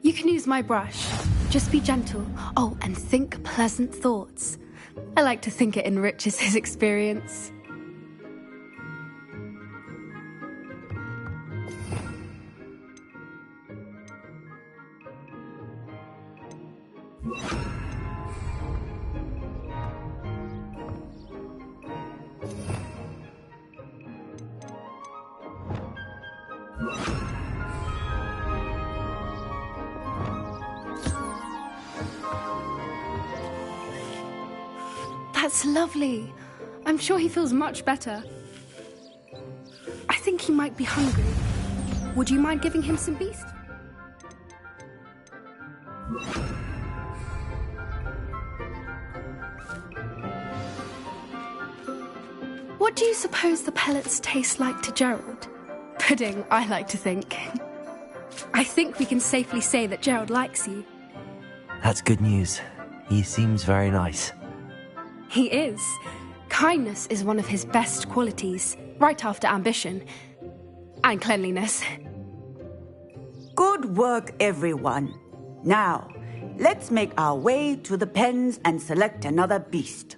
You can use my brush. Just be gentle. Oh, and think pleasant thoughts. I like to think it enriches his experience. That's lovely. I'm sure he feels much better. I think he might be hungry. Would you mind giving him some beast? What do you suppose the pellets taste like to Gerald? Pudding, I like to think. I think we can safely say that Gerald likes you. That's good news. He seems very nice. He is. Kindness is one of his best qualities, right after ambition. And cleanliness. Good work, everyone. Now, let's make our way to the pens and select another beast.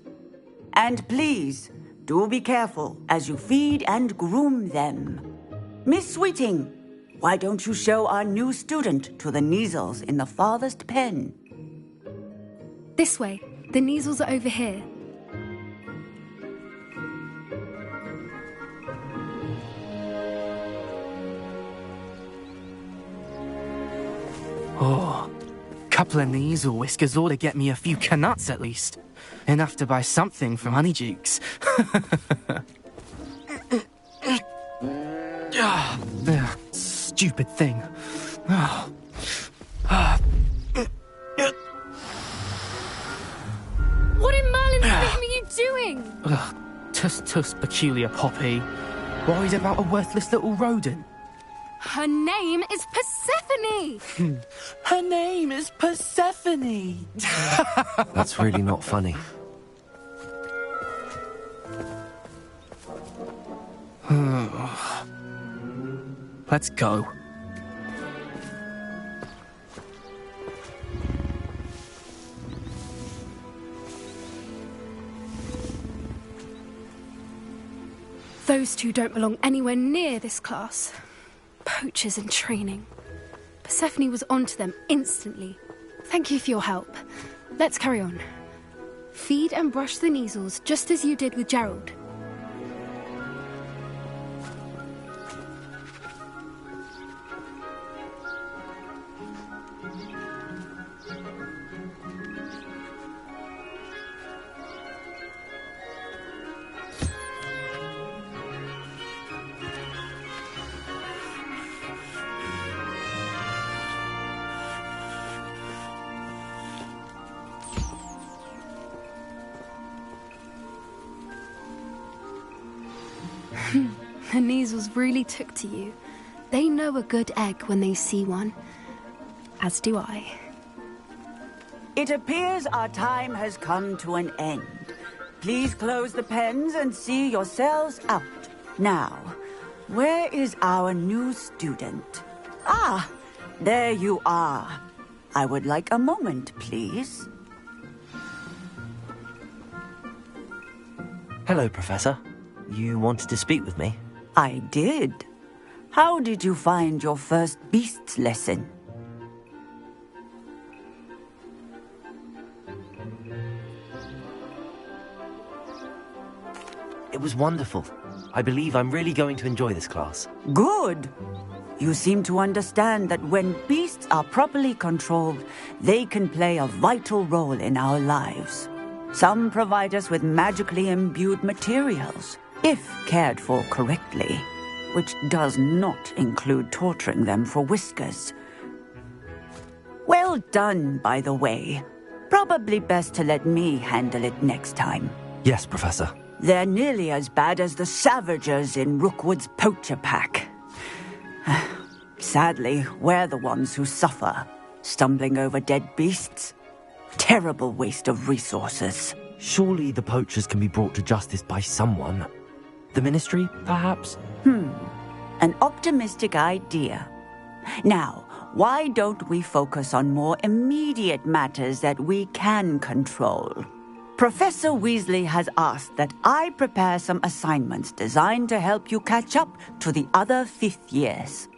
And please, do be careful as you feed and groom them. Miss Sweeting, why don't you show our new student to the Neasels in the farthest pen? This way. The Neasels are over here. Oh, couple of Neasel whiskers ought to get me a few canuts at least. Enough to buy something from Honeydukes. Stupid thing. What in Merlin's name are you doing? Tuss, peculiar Poppy. Worried about a worthless little rodent. Her name is Persephone! Her name is Persephone! That's really not funny. Let's go. Those two don't belong anywhere near this class. Poachers in training. Persephone was onto them instantly. Thank you for your help. Let's carry on. Feed and brush the Neasels just as you did with Gerald. The Neasels really took to you. They know a good egg when they see one. As do I. It appears our time has come to an end. Please close the pens and see yourselves out. Now, where is our new student? Ah, there you are. I would like a moment, please. Hello, Professor. You wanted to speak with me? I did. How did you find your first beasts lesson? It was wonderful. I believe I'm really going to enjoy this class. Good. You seem to understand that when beasts are properly controlled, they can play a vital role in our lives. Some provide us with magically imbued materials, if cared for correctly, which does not include torturing them for whiskers. Well done, by the way. Probably best to let me handle it next time. Yes, Professor. They're nearly as bad as the Savagers in Rookwood's poacher pack. Sadly, we're the ones who suffer, stumbling over dead beasts. Terrible waste of resources. Surely the poachers can be brought to justice by someone. The Ministry, perhaps? An optimistic idea. Now, why don't we focus on more immediate matters that we can control? Professor Weasley has asked that I prepare some assignments designed to help you catch up to the other fifth years.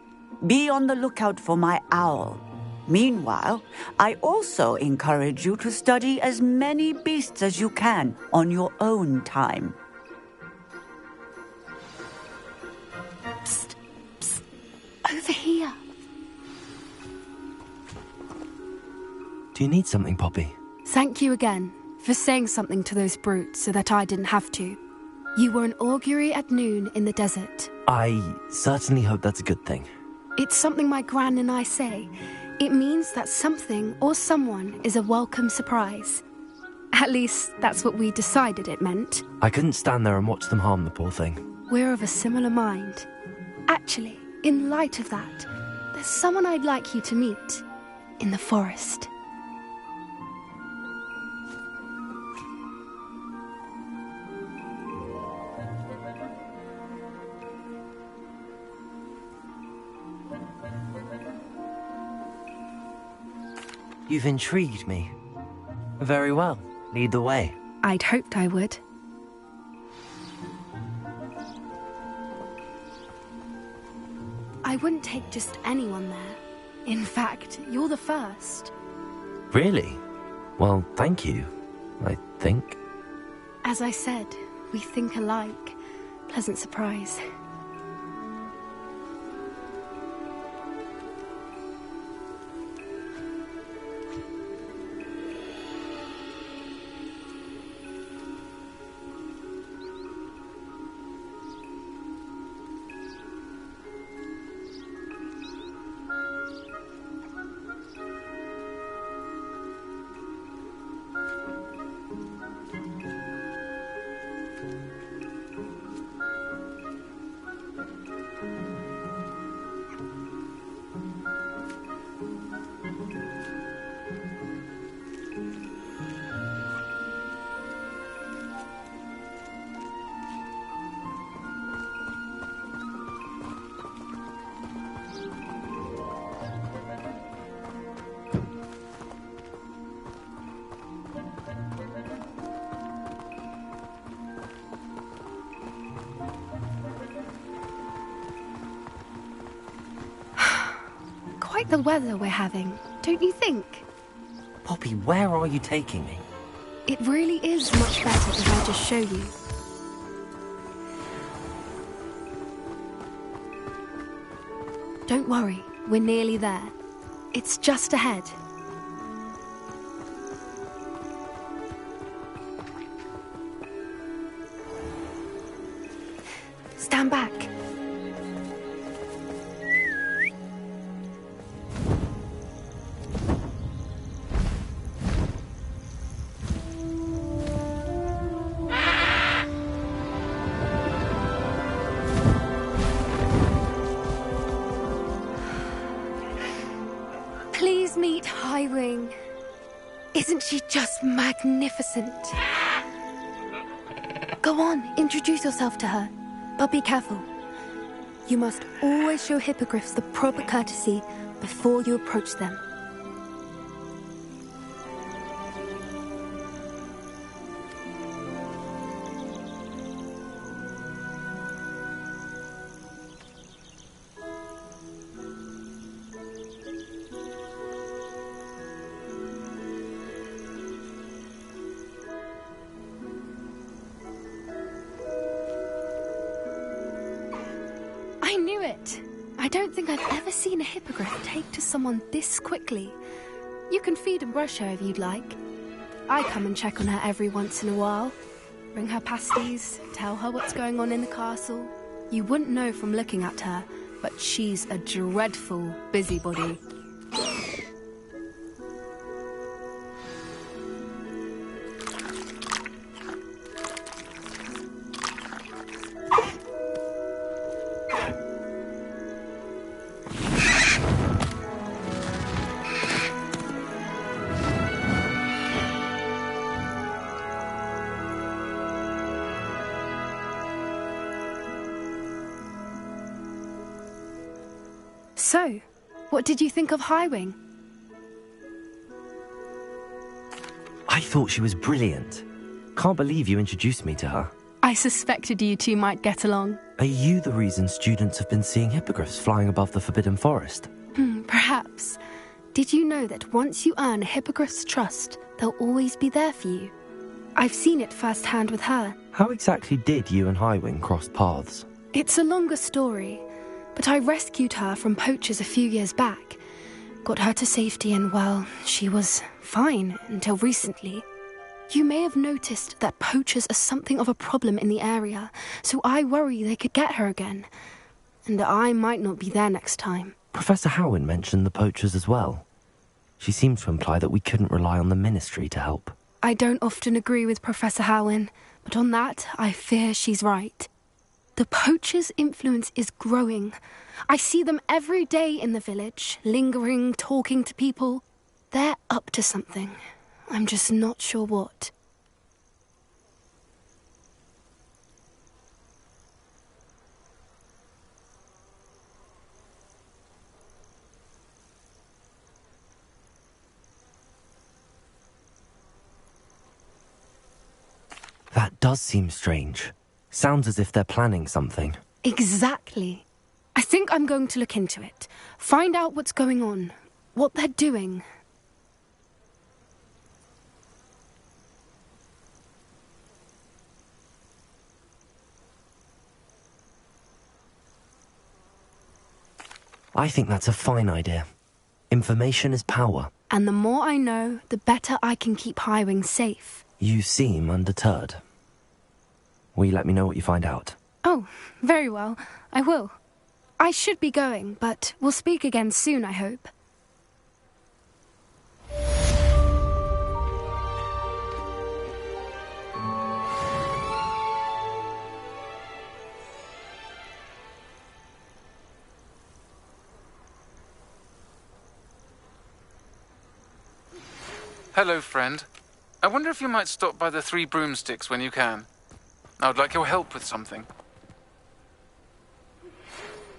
Be on the lookout for my owl. Meanwhile, I also encourage you to study as many beasts as you can on your own time. Psst, psst, over here. Do you need something, Poppy? Thank you again for saying something to those brutes so that I didn't have to. You were an augury at noon in the desert. I certainly hope that's a good thing. It's something my gran and I say. It means that something or someone is a welcome surprise. At least, that's what we decided it meant. I couldn't stand there and watch them harm the poor thing. We're of a similar mind. Actually, in light of that, there's someone I'd like you to meet. In the forest. You've intrigued me. Very well. Lead the way. I'd hoped I would. I wouldn't take just anyone there. In fact, you're the first. Really? Well, thank you, I think. As I said, we think alike. Pleasant surprise. Quite the weather we're having, don't you think? Poppy, where are you taking me? It really is much better if I just show you. Don't worry, we're nearly there. It's just ahead. Stand back. Let's meet Highwing. Isn't she just magnificent? Go on, introduce yourself to her. But be careful. You must always show hippogriffs the proper courtesy before you approach them. I knew it! I don't think I've ever seen a hippogriff take to someone this quickly. You can feed and brush her if you'd like. I come and check on her every once in a while. Bring her pasties, tell her what's going on in the castle. You wouldn't know from looking at her, but she's a dreadful busybody. So, what did you think of Highwing? I thought she was brilliant. Can't believe you introduced me to her. I suspected you two might get along. Are you the reason students have been seeing hippogriffs flying above the Forbidden Forest? Perhaps. Did you know that once you earn a hippogriff's trust, they'll always be there for you? I've seen it firsthand with her. How exactly did you and Highwing cross paths? It's a longer story, but I rescued her from poachers a few years back. Got her to safety and, well, she was fine until recently. You may have noticed that poachers are something of a problem in the area, so I worry they could get her again. And I might not be there next time. Professor Howin mentioned the poachers as well. She seemed to imply that we couldn't rely on the Ministry to help. I don't often agree with Professor Howin, but on that, I fear she's right. The poachers' influence is growing. I see them every day in the village, lingering, talking to people. They're up to something. I'm just not sure what. That does seem strange. Sounds as if they're planning something. Exactly. I think I'm going to look into it. Find out what's going on, what they're doing. I think that's a fine idea. Information is power. And the more I know, the better I can keep Highwing safe. You seem undeterred. Will you let me know what you find out? Oh, very well. I will. I should be going, but we'll speak again soon, I hope. Hello, friend. I wonder if you might stop by the Three Broomsticks when you can. I would like your help with something.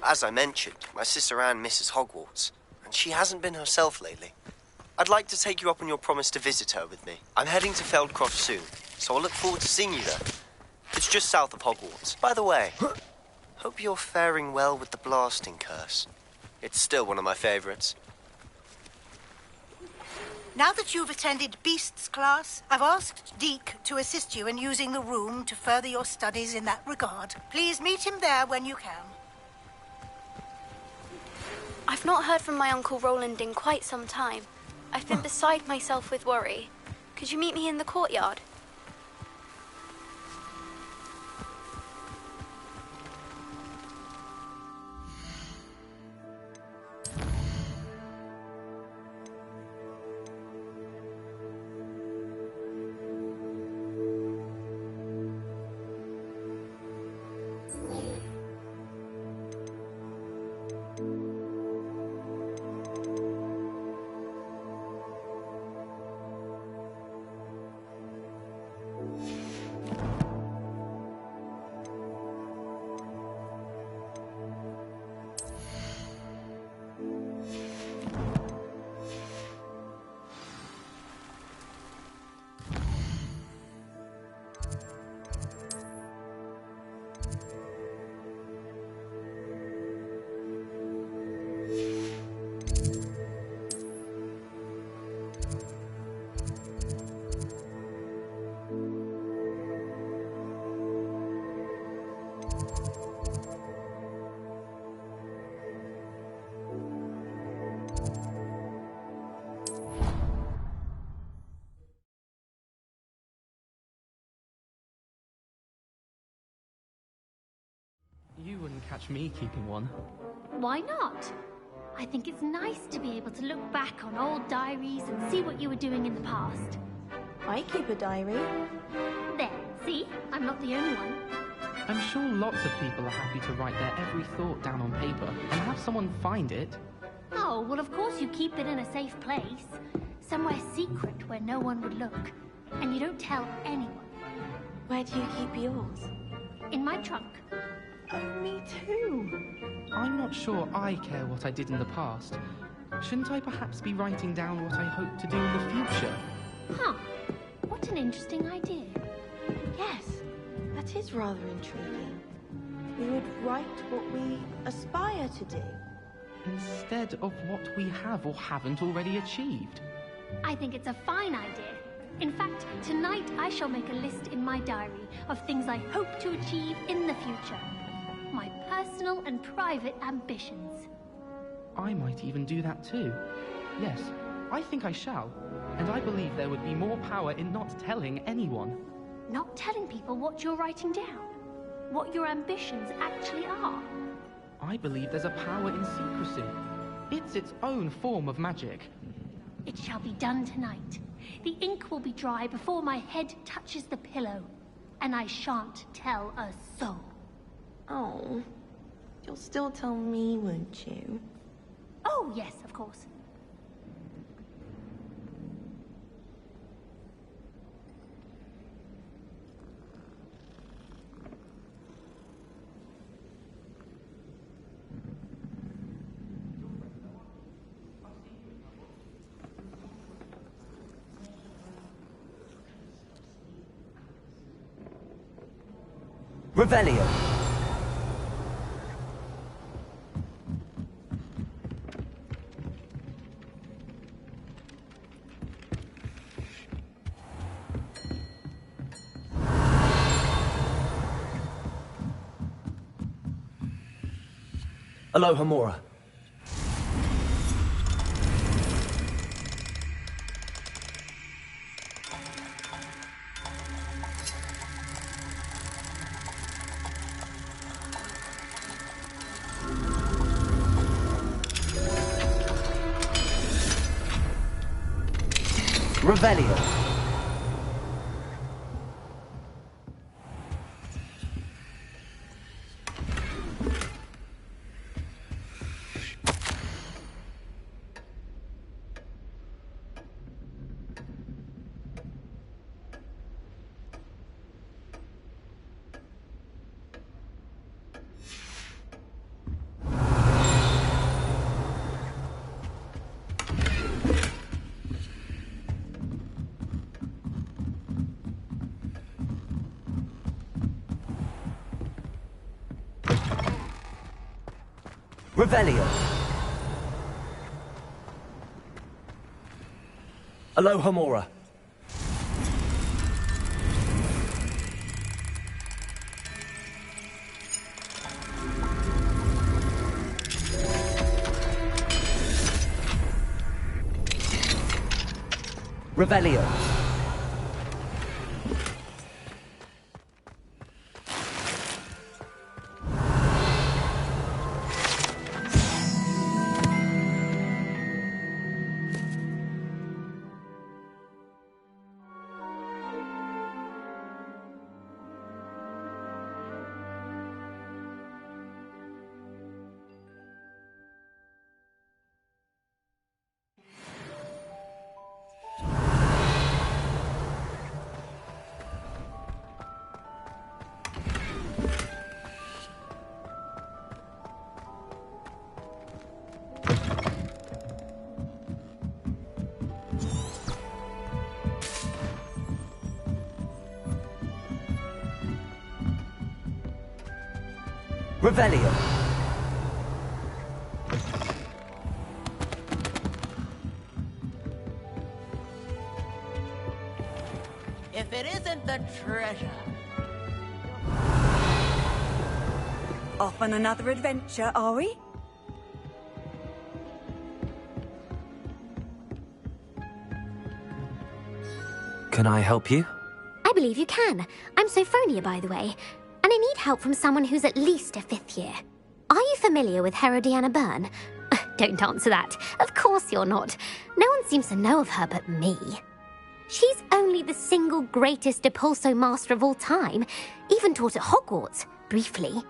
As I mentioned, my sister Anne misses Hogwarts, and she hasn't been herself lately. I'd like to take you up on your promise to visit her with me. I'm heading to Feldcroft soon, so I'll look forward to seeing you there. It's just south of Hogwarts. By the way, hope you're faring well with the blasting curse. It's still one of my favorites. Now that you've attended Beasts class, I've asked Deke to assist you in using the room to further your studies in that regard. Please meet him there when you can. I've not heard from my Uncle Roland in quite some time. I've been beside myself with worry. Could you meet me in the courtyard? catch me keeping one. Why not? I think it's nice to be able to look back on old diaries and see what you were doing in the past. I keep a diary. There, see? I'm not the only one. I'm sure lots of people are happy to write their every thought down on paper and have someone find it. Oh, well, of course you keep it in a safe place. Somewhere secret where no one would look. And you don't tell anyone. Where do you keep yours? In my trunk. Oh, me too. I'm not sure I care what I did in the past. Shouldn't I perhaps be writing down what I hope to do in the future? Huh. What an interesting idea. Yes, that is rather intriguing. We would write what we aspire to do. Instead of what we have or haven't already achieved. I think it's a fine idea. In fact, tonight I shall make a list in my diary of things I hope to achieve in the future. My personal and private ambitions. I might even do that too. Yes, I think I shall. And I believe there would be more power in not telling anyone. Not telling people what you're writing down. What your ambitions actually are. I believe there's a power in secrecy. It's its own form of magic. It shall be done tonight. The ink will be dry before my head touches the pillow. And I shan't tell a soul. Oh, you'll still tell me, won't you? Oh, yes, of course. Revelio. Aloha Mora. Revelio. Revelio. Aloha Mora. Revelio. Revelio. If it isn't the treasure. Off on another adventure, are we? Can I help you? I believe you can. I'm Sophronia, by the way. And I need help from someone who's at least a 5th year. familiar with Herodiana Byrne? Don't answer that. Of course you're not. No one seems to know of her but me. She's only the single greatest Depulso master of all time, even taught at Hogwarts, briefly.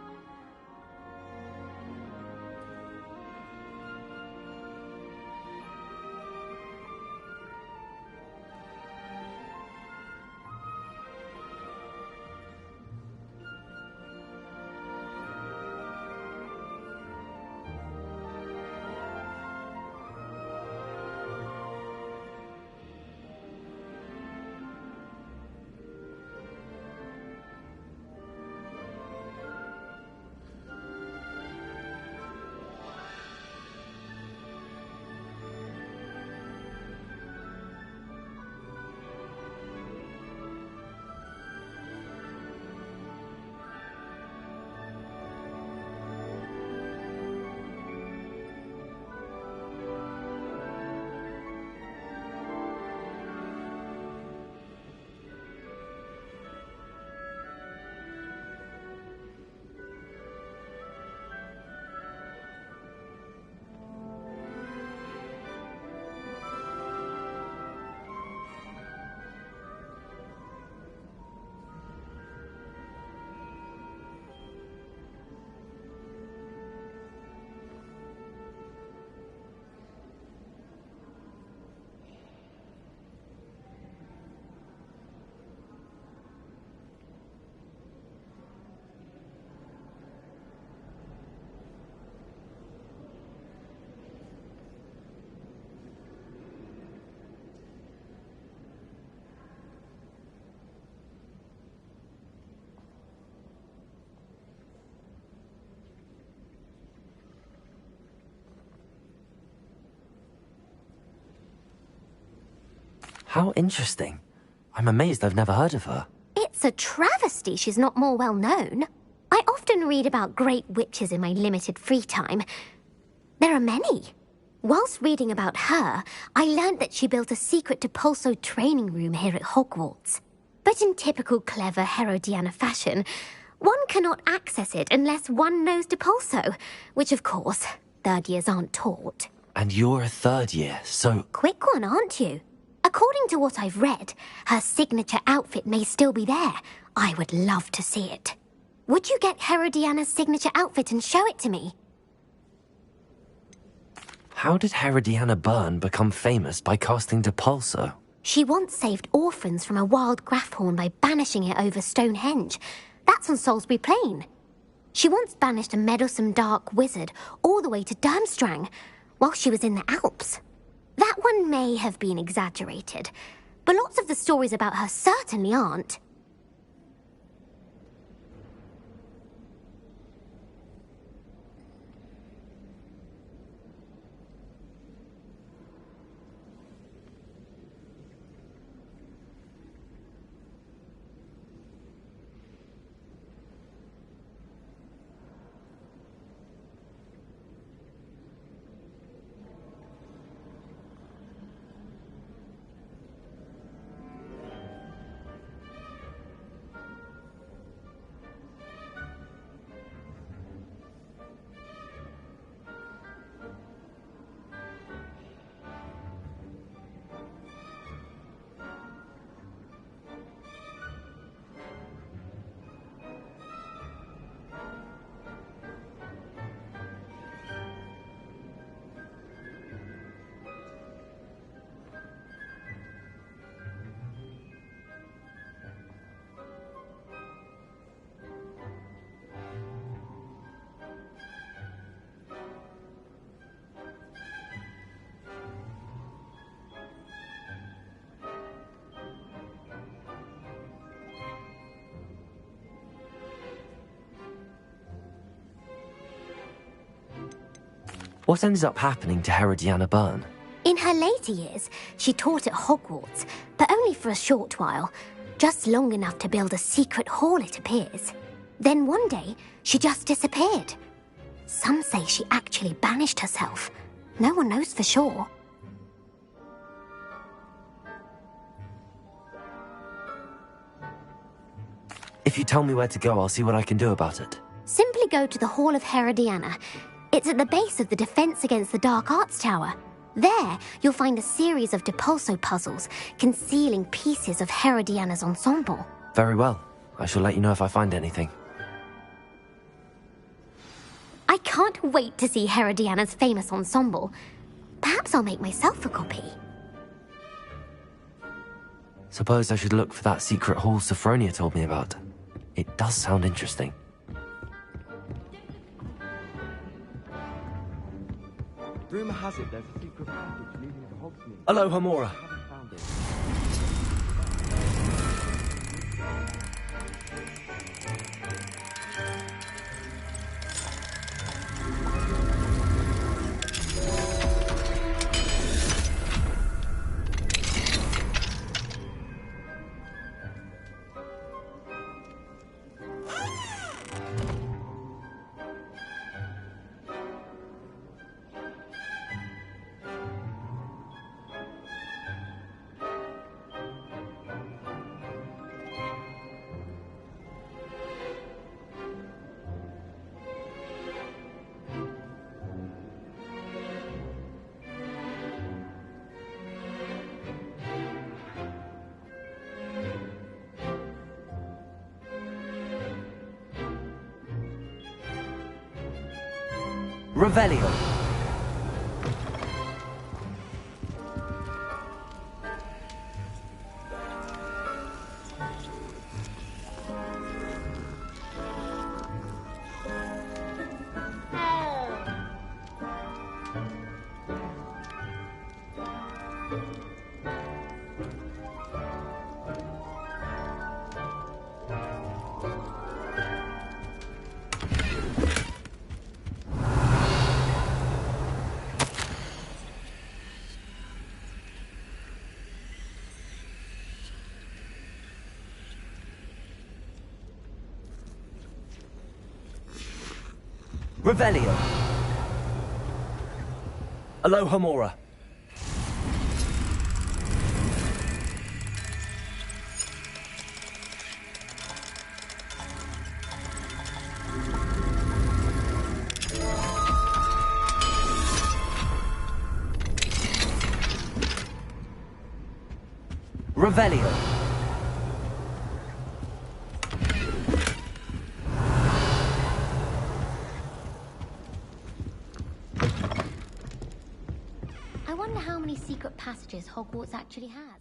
How interesting. I'm amazed I've never heard of her. It's a travesty she's not more well known. I often read about great witches in my limited free time. There are many. Whilst reading about her, I learnt that she built a secret Depulso training room here at Hogwarts. But in typical clever Herodiana fashion, one cannot access it unless one knows Depulso, which of course, third years aren't taught. And you're a third year, so... Quick one, aren't you? According to what I've read, her signature outfit may still be there. I would love to see it. Would you get Herodiana's signature outfit and show it to me? How did Herodiana Byrne become famous by casting Depulso? She once saved orphans from a wild Grafhorn by banishing it over Stonehenge. That's on Salisbury Plain. She once banished a meddlesome dark wizard all the way to Durmstrang while she was in the Alps. That one may have been exaggerated, but lots of the stories about her certainly aren't. What ended up happening to Herodiana Byrne? In her later years, she taught at Hogwarts, but only for a short while. Just long enough to build a secret hall, it appears. Then one day, she just disappeared. Some say she actually banished herself. No one knows for sure. If you tell me where to go, I'll see what I can do about it. Simply go to the Hall of Herodiana. It's at the base of the Defense Against the Dark Arts Tower. There, you'll find a series of Depulso puzzles concealing pieces of Herodiana's ensemble. Very well. I shall let you know if I find anything. I can't wait to see Herodiana's famous ensemble. Perhaps I'll make myself a copy. Suppose I should look for that secret hall Sophronia told me about. It does sound interesting. Rumor has it there's a secret passage leading to Hogsmeade. Hello, Homora. I haven't found it. Revelio. Revelio. Hello, Homora. Revelio. I wonder how many secret passages Hogwarts actually has.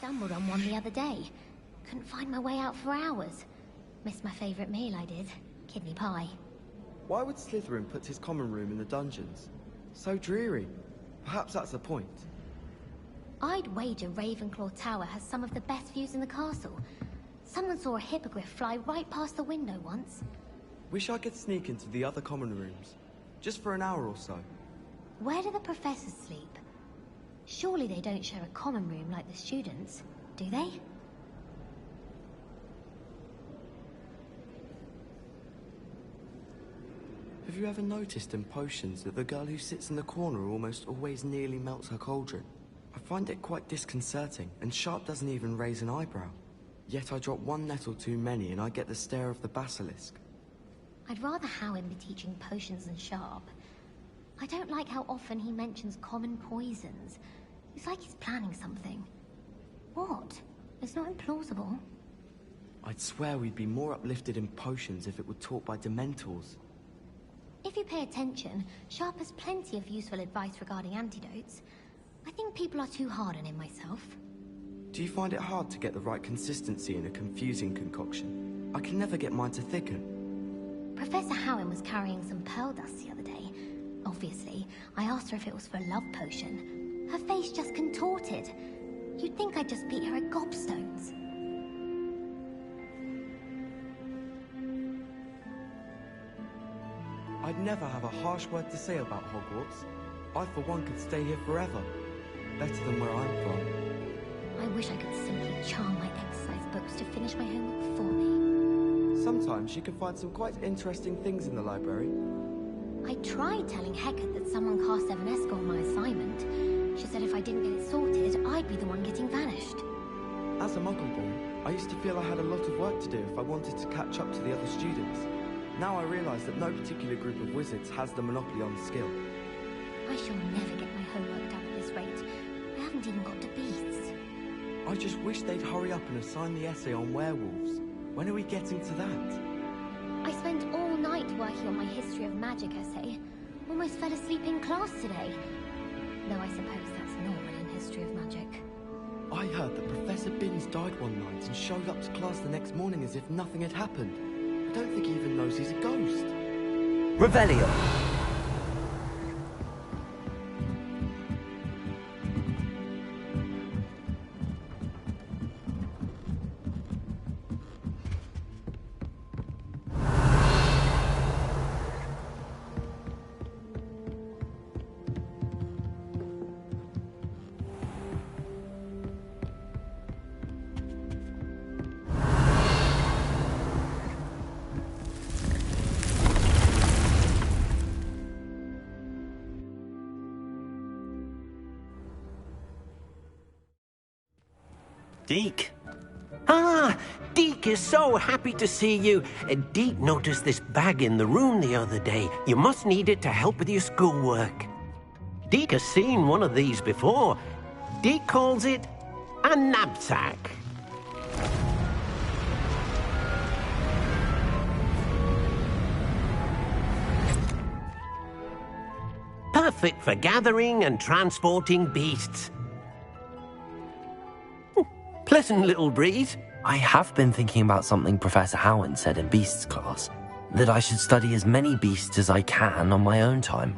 Stumbled on one the other day. Couldn't find my way out for hours. Missed my favourite meal, I did. Kidney pie. Why would Slytherin put his common room in the dungeons? So dreary. Perhaps that's the point. I'd wager Ravenclaw Tower has some of the best views in the castle. Someone saw a hippogriff fly right past the window once. Wish I could sneak into the other common rooms. Just for an hour or so. Where do the professors sleep? Surely they don't share a common room like the students, do they? Have you ever noticed in potions that the girl who sits in the corner almost always nearly melts her cauldron? I find it quite disconcerting, and Sharp doesn't even raise an eyebrow. Yet I drop one nettle too many and I get the stare of the basilisk. I'd rather Howin be teaching potions than Sharp. I don't like how often he mentions common poisons. It's like he's planning something. What? It's not implausible. I'd swear we'd be more uplifted in potions if it were taught by Dementors. If you pay attention, Sharp has plenty of useful advice regarding antidotes. I think people are too hard on him myself. Do you find it hard to get the right consistency in a confusing concoction? I can never get mine to thicken. Professor Howin was carrying some pearl dust the other day. Obviously, I asked her if it was for a love potion. Her face just contorted. You'd think I'd just beat her at gobstones. I'd never have a harsh word to say about Hogwarts. I, for one, could stay here forever. Better than where I'm from. I wish I could simply charm my exercise books to finish my homework for me. Sometimes you can find some quite interesting things in the library. I tried telling Hecate that someone cast Evanesco on my assignment. She said if I didn't get it sorted, I'd be the one getting vanished. As a Muggleborn, I used to feel I had a lot of work to do if I wanted to catch up to the other students. Now I realise that no particular group of wizards has the monopoly on skill. I shall never get my homework done at this rate. I haven't even got to beasts. I just wish they'd hurry up and assign the essay on werewolves. When are we getting to that? I spent all night working on my history of magic essay. Almost fell asleep in class today. Though I suppose that's normal in history of magic. I heard that Professor Binns died one night and showed up to class the next morning as if nothing had happened. I don't think he even knows he's a ghost. Revelio. Deke. Ah, Deke is so happy to see you. Deke noticed this bag in the room the other day. You must need it to help with your schoolwork. Deke has seen one of these before. Deke calls it a knapsack. Perfect for gathering and transporting beasts. Pleasant little breeze. I have been thinking about something Professor Howin said in Beasts class, that I should study as many beasts as I can on my own time.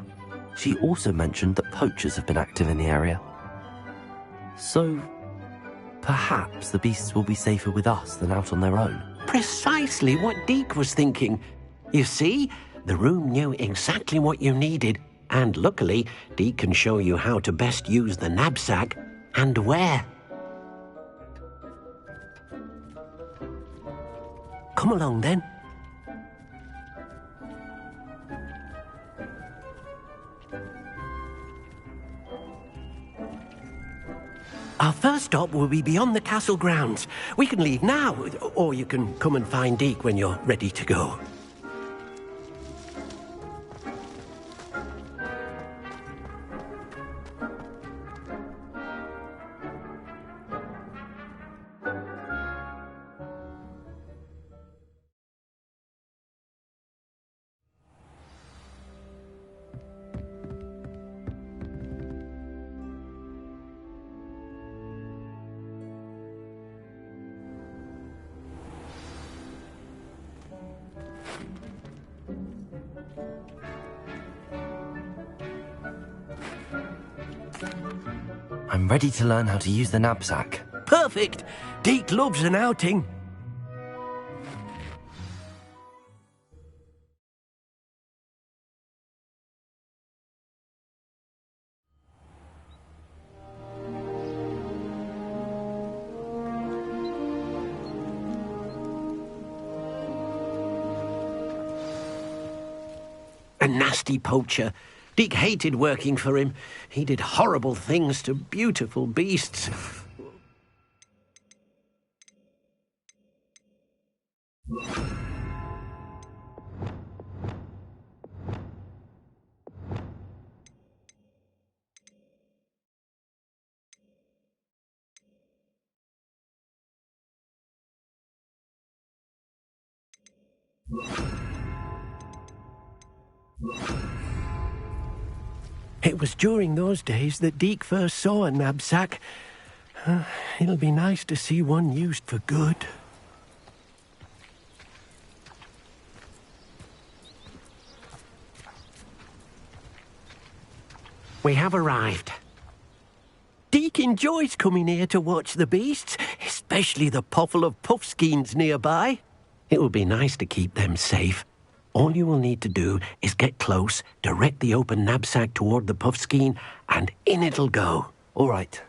She also mentioned that poachers have been active in the area. So, perhaps the beasts will be safer with us than out on their own. Precisely what Deke was thinking. You see, the room knew exactly what you needed, and luckily, Deke can show you how to best use the knapsack and where. Come along, then. Our first stop will be beyond the castle grounds. We can leave now, or you can come and find Deke when you're ready to go. I'm ready to learn how to use the knapsack. Perfect! Deke loves an outing. A nasty poacher. Deke hated working for him. He did horrible things to beautiful beasts. It was during those days that Deke first saw a knapsack. It'll be nice to see one used for good. We have arrived. Deke enjoys coming here to watch the beasts, especially the potful of puffskeins nearby. It will be nice to keep them safe. All you will need to do is get close, direct the open knapsack toward the puffskein, and in it'll go. All right.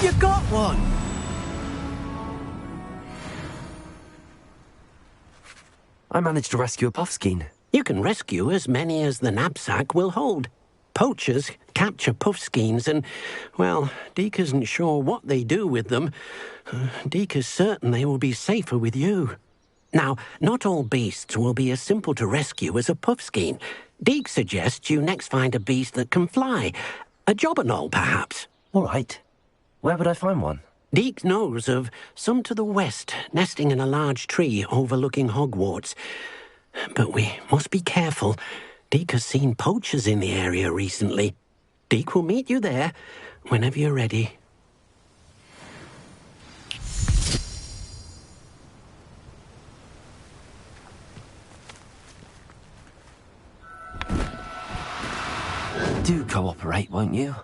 You got one! I managed to rescue a puffskein. You can rescue as many as the knapsack will hold. Poachers capture puffskeins and, well, Deke isn't sure what they do with them. Deke is certain they will be safer with you. Now, not all beasts will be as simple to rescue as a puffskein. Deke suggests you next find a beast that can fly. A jobberknoll, perhaps. All right. Where would I find one? Deke knows of some to the west, nesting in a large tree overlooking Hogwarts. But we must be careful. Deke has seen poachers in the area recently. Deke will meet you there whenever you're ready. Do cooperate, won't you?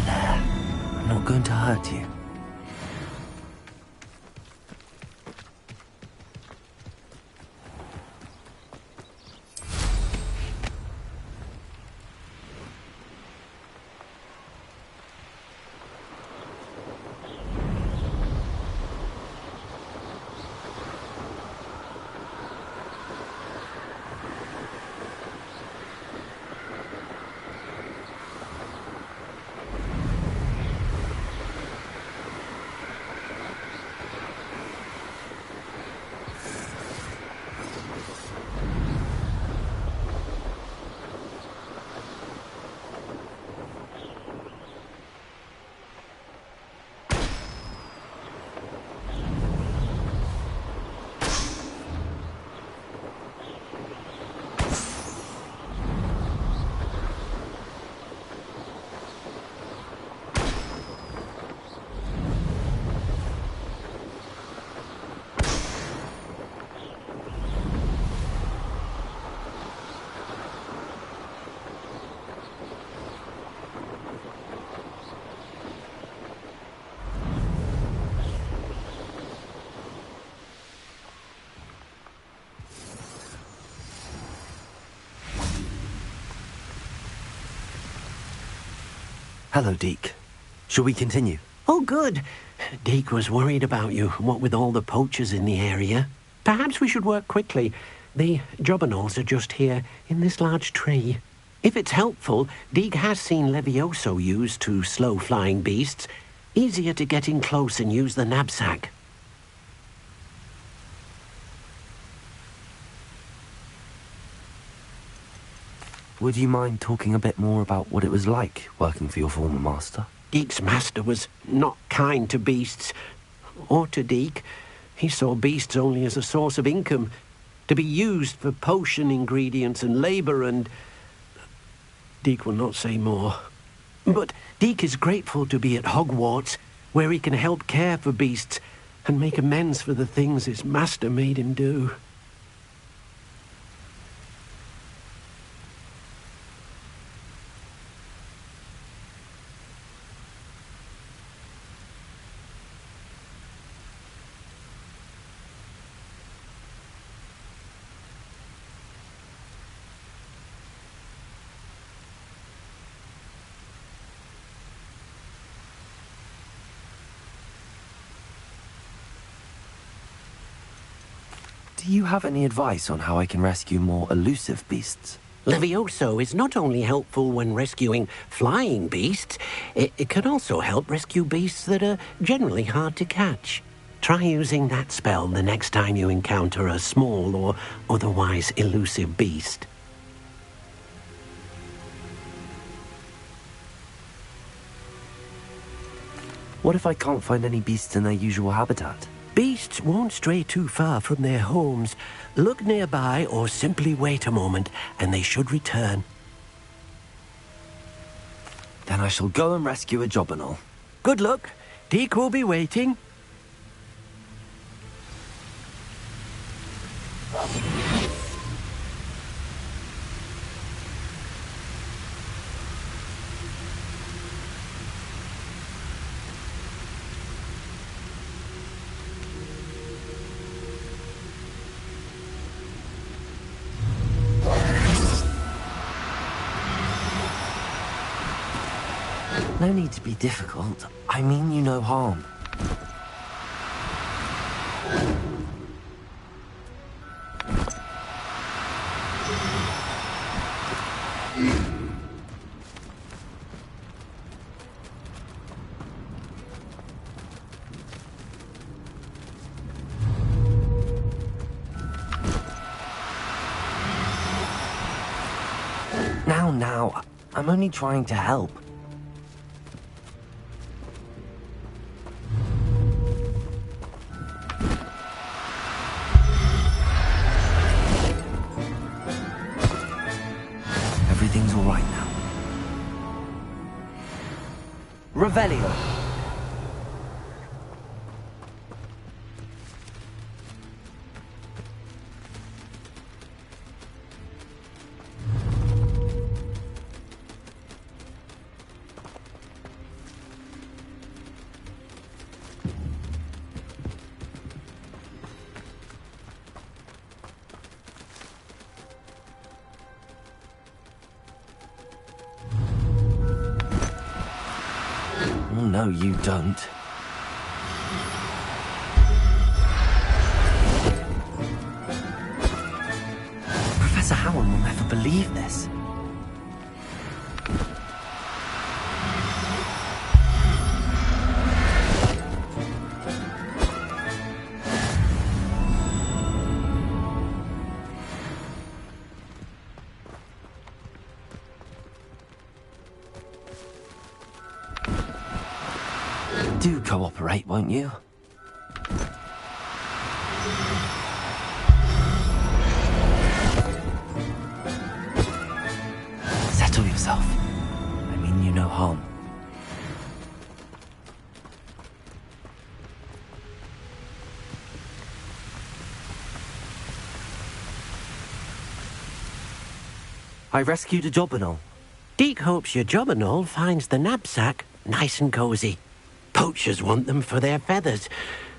There. I'm not going to hurt you. Hello, Deke. Shall we continue? Oh, good. Deke was worried about you, what with all the poachers in the area. Perhaps we should work quickly. The jobberknolls are just here, in this large tree. If it's helpful, Deke has seen Levioso used to slow flying beasts. Easier to get in close and use the knapsack. Would you mind talking a bit more about what it was like working for your former master? Deke's master was not kind to beasts, or to Deke. He saw beasts only as a source of income, to be used for potion ingredients and labour, and Deke will not say more. But Deke is grateful to be at Hogwarts, where he can help care for beasts and make amends for the things his master made him do. Do you have any advice on how I can rescue more elusive beasts? Levioso is not only helpful when rescuing flying beasts, it can also help rescue beasts that are generally hard to catch. Try using that spell the next time you encounter a small or otherwise elusive beast. What if I can't find any beasts in their usual habitat? Beasts won't stray too far from their homes. Look nearby or simply wait a moment, and they should return. Then I shall go and rescue a Jobberknoll. Good luck. Deke will be waiting. No need to be difficult. I mean you no harm. Now, I'm only trying to help. Everything's all right now. Revelio. No, you don't. Professor Howard will never believe this. Do cooperate, won't you? Settle yourself. I mean you no harm. I rescued a Jobberknoll. Deke hopes your Jobberknoll finds the knapsack nice and cozy. Poachers want them for their feathers,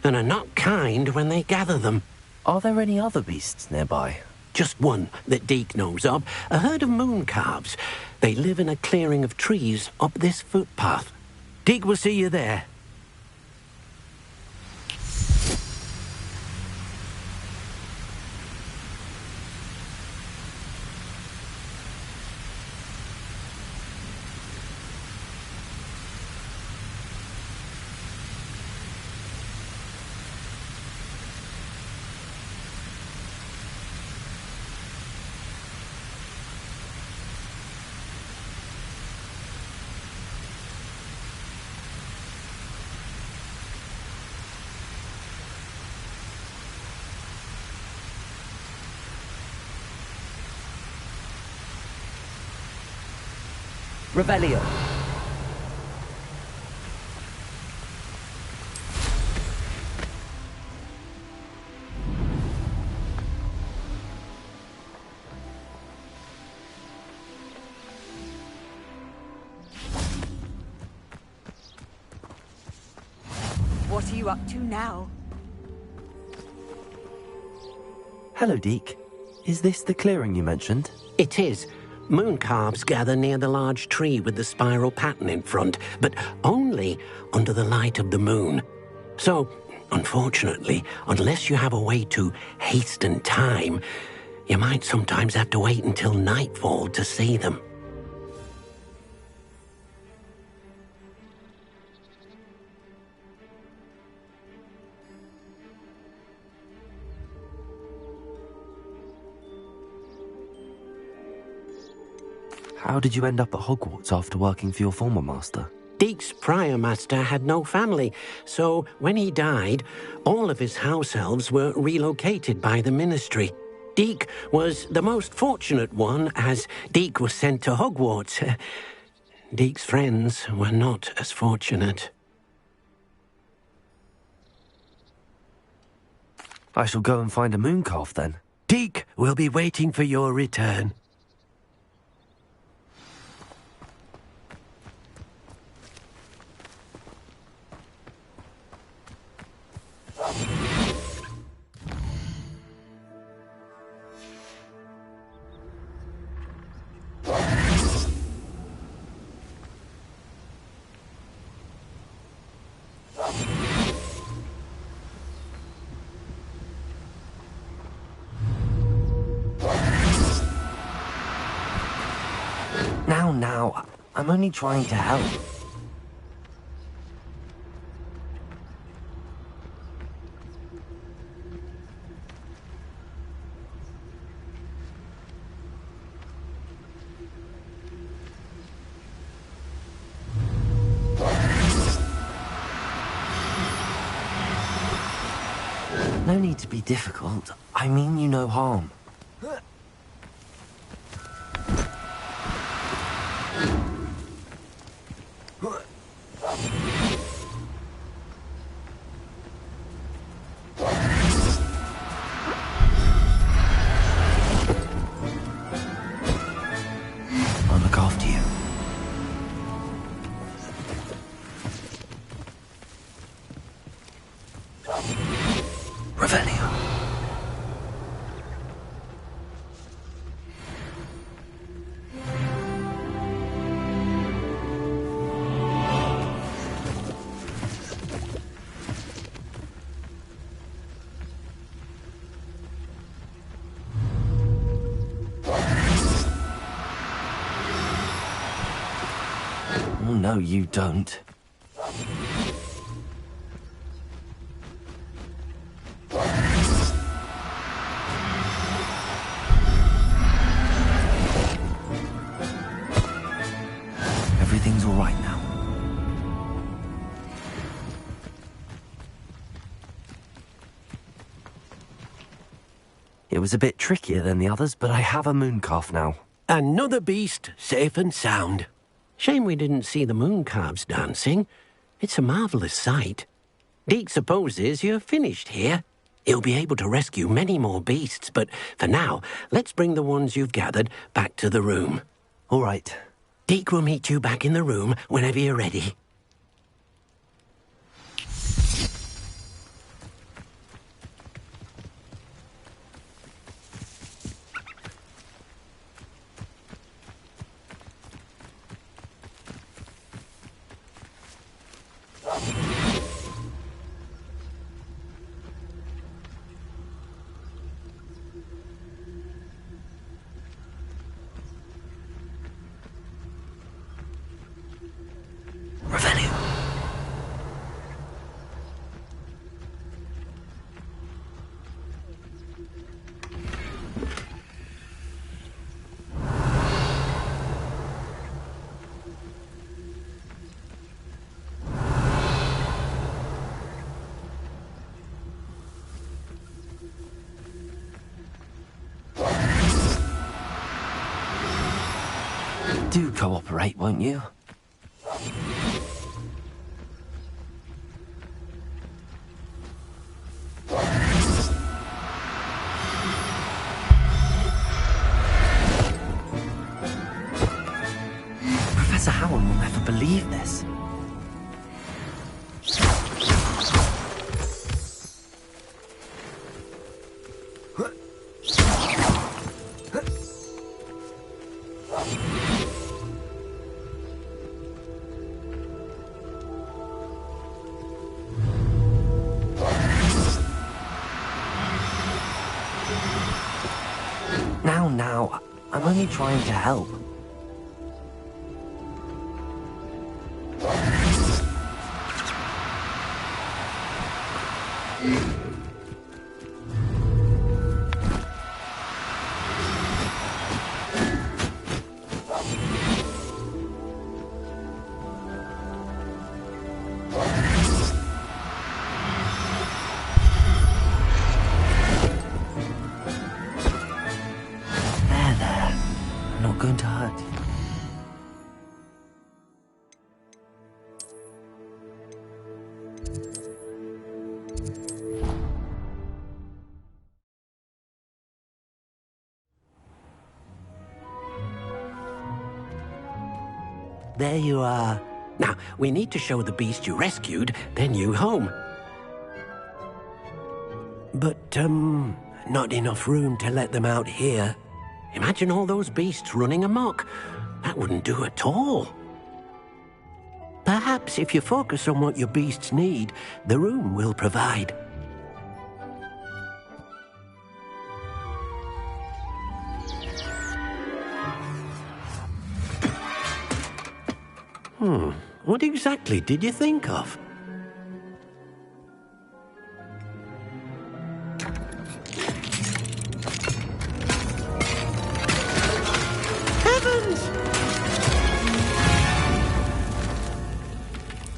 and are not kind when they gather them. Are there any other beasts nearby? Just one that Deke knows of, a herd of moon calves. They live in a clearing of trees up this footpath. Deke will see you there. Revelio. What are you up to now? Hello, Deke. Is this the clearing you mentioned? It is. Moon calves gather near the large tree with the spiral pattern in front, but only under the light of the moon. So, Unfortunately, unless you have a way to hasten time, you might sometimes have to wait until nightfall to see them. How did you end up at Hogwarts after working for your former master? Deek's prior master had no family, so when he died, all of his house elves were relocated by the ministry. Deek was the most fortunate one, as Deek was sent to Hogwarts. Deek's friends were not as fortunate. I shall go and find a mooncalf then. Deek will be waiting for your return. Now, I'm only trying to help. No need to be difficult. I mean you no harm. I'll look after you. Revelio. Oh, no, you don't. Everything's all right now. It was a bit trickier than the others, but I have a mooncalf now. Another beast, safe and sound. Shame we didn't see the mooncalves dancing. It's a marvelous sight. Deek supposes you're finished here. He'll be able to rescue many more beasts, but for now, let's bring the ones you've gathered back to the room. All right. Deek will meet you back in the room whenever you're ready. Do cooperate, won't you? Professor Howard will never believe this. down now. I'm only trying to help. Going to hurt. There you are. Now, we need to show the beast you rescued their new home. But, not enough room to let them out here. Imagine all those beasts running amok. That wouldn't do at all. Perhaps if you focus on what your beasts need, the room will provide. What exactly did you think of?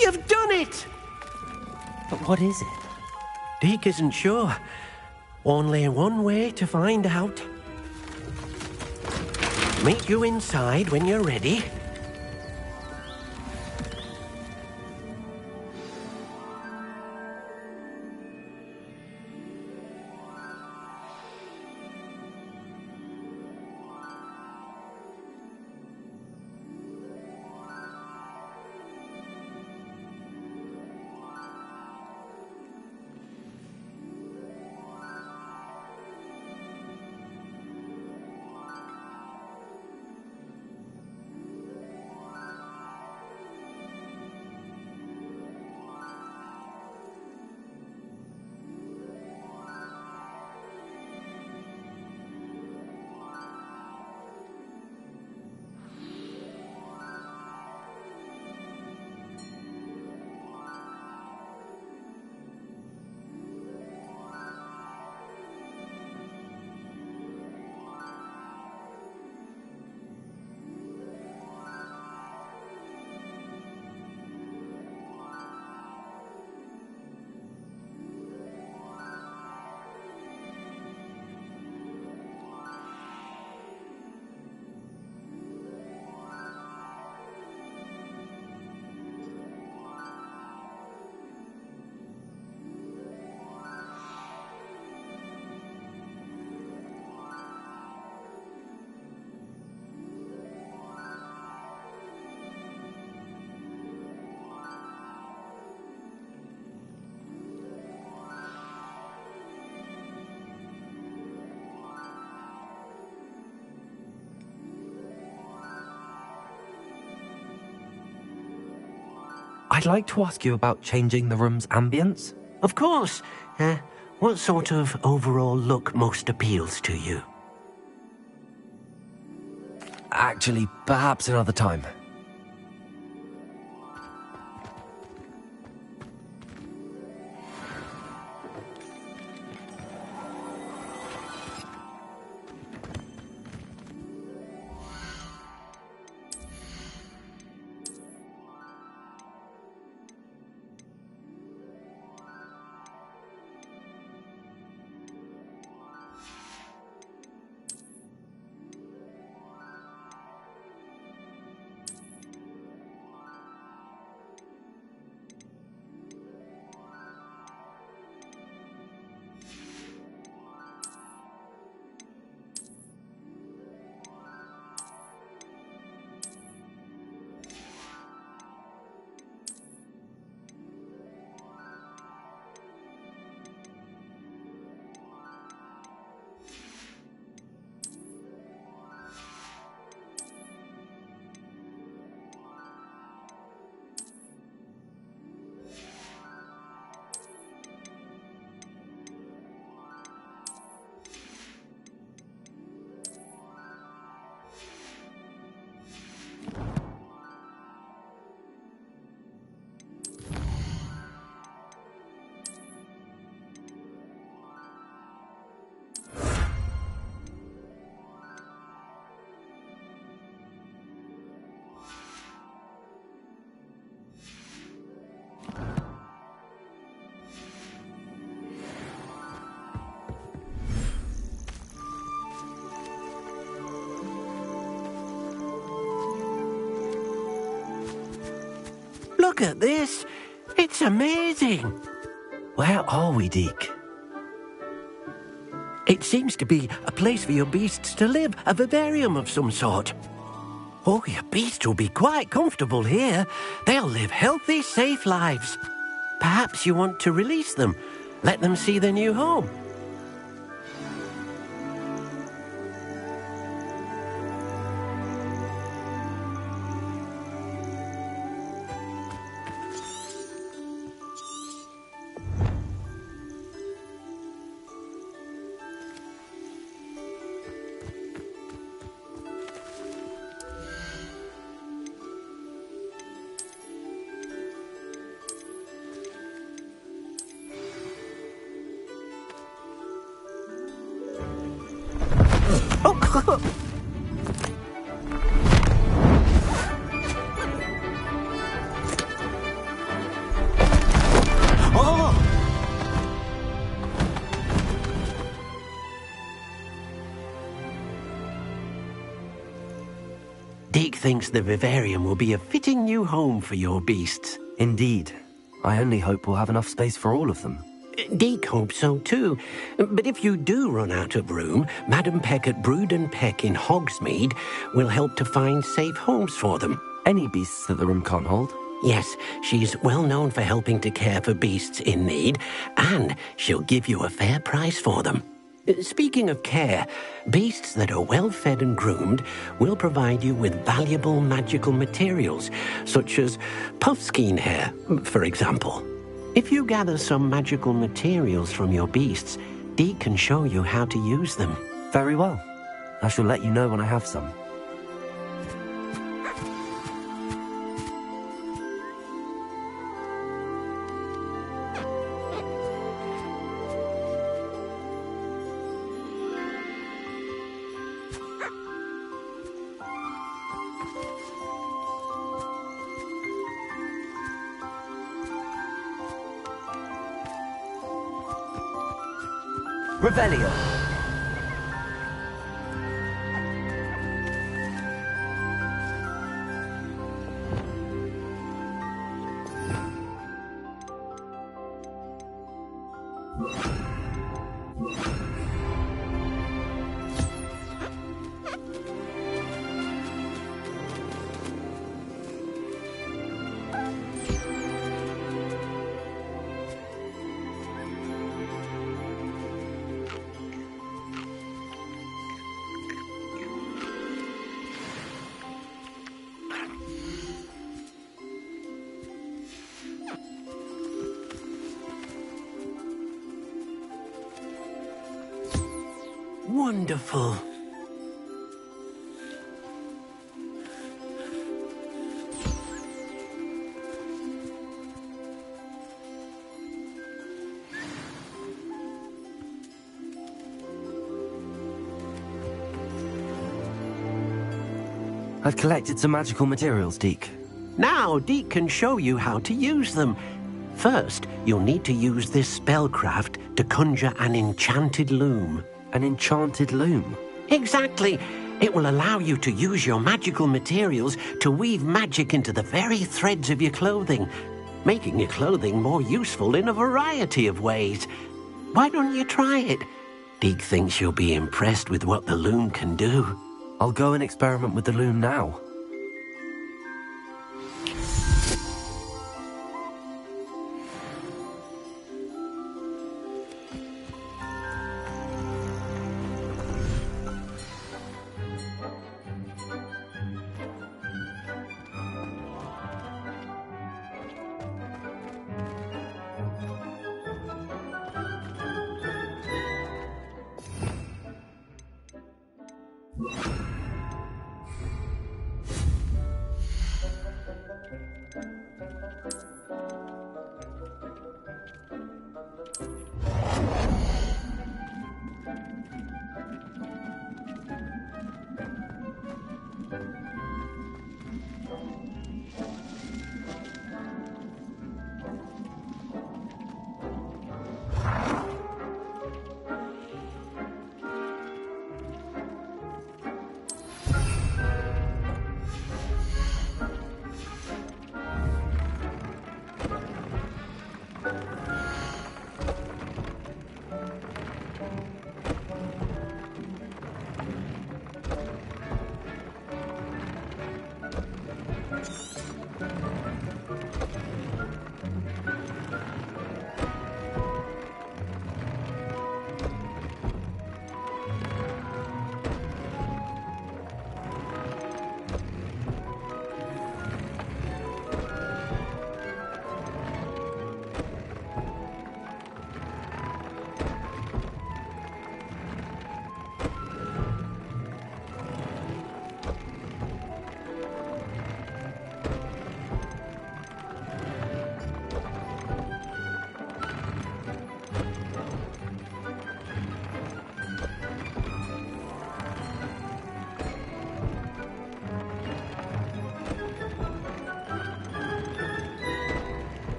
You've done it! But what is it? Deke isn't sure. Only one way to find out. Meet you inside when you're ready. I'd like to ask you about changing the room's ambience. Of course. What sort of overall look most appeals to you? Actually, perhaps another time. Look at this. It's amazing. Where are we, Deke? It seems to be a place for your beasts to live, a vivarium of some sort. Oh, your beasts will be quite comfortable here. They'll live healthy, safe lives. Perhaps you want to release them, let them see their new home. Deke thinks the vivarium will be a fitting new home for your beasts. Indeed. I only hope we'll have enough space for all of them. Deke hopes so too. But if you do run out of room, Madam Peck at Brood and Peck in Hogsmeade will help to find safe homes for them. Any beasts that the room can't hold? Yes, she's well known for helping to care for beasts in need, and she'll give you a fair price for them. Speaking of care, beasts that are well fed and groomed will provide you with valuable magical materials, such as puffskein hair, for example. If you gather some magical materials from your beasts, Deke can show you how to use them. Very well. I shall let you know when I have some. Revelio. Wonderful. I've collected some magical materials, Deke. Now Deke can show you how to use them. First, you'll need to use this spellcraft to conjure an enchanted loom. An enchanted loom? Exactly. It will allow you to use your magical materials to weave magic into the very threads of your clothing, making your clothing more useful in a variety of ways. Why don't you try it? Deke thinks you'll be impressed with what the loom can do. I'll go and experiment with the loom now.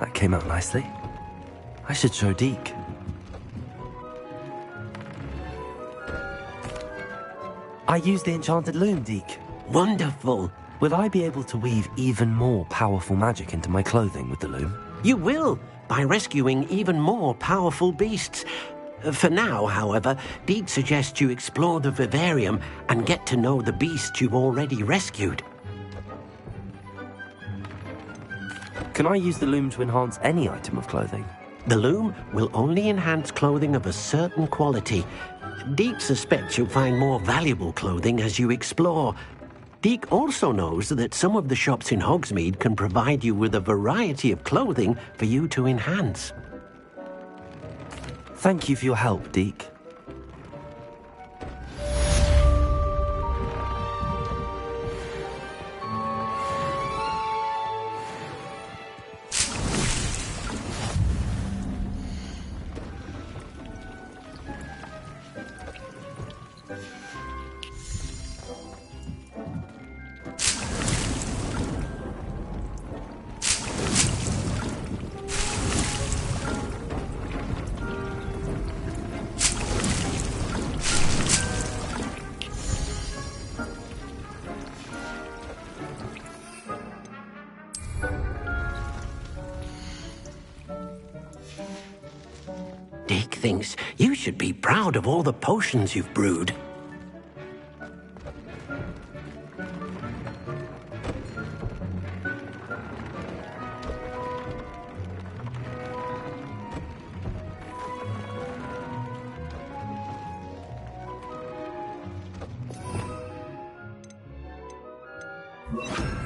That came out nicely. I should show Deke. I used the enchanted loom, Deke. Wonderful. Will I be able to weave even more powerful magic into my clothing with the loom? You will, by rescuing even more powerful beasts. For now, however, Deke suggests you explore the vivarium and get to know the beasts you've already rescued. Can I use the loom to enhance any item of clothing? The loom will only enhance clothing of a certain quality. Deke suspects you'll find more valuable clothing as you explore. Deke also knows that some of the shops in Hogsmeade can provide you with a variety of clothing for you to enhance. Thank you for your help, Deke. Deke thinks you should be proud of all the potions you've brewed. You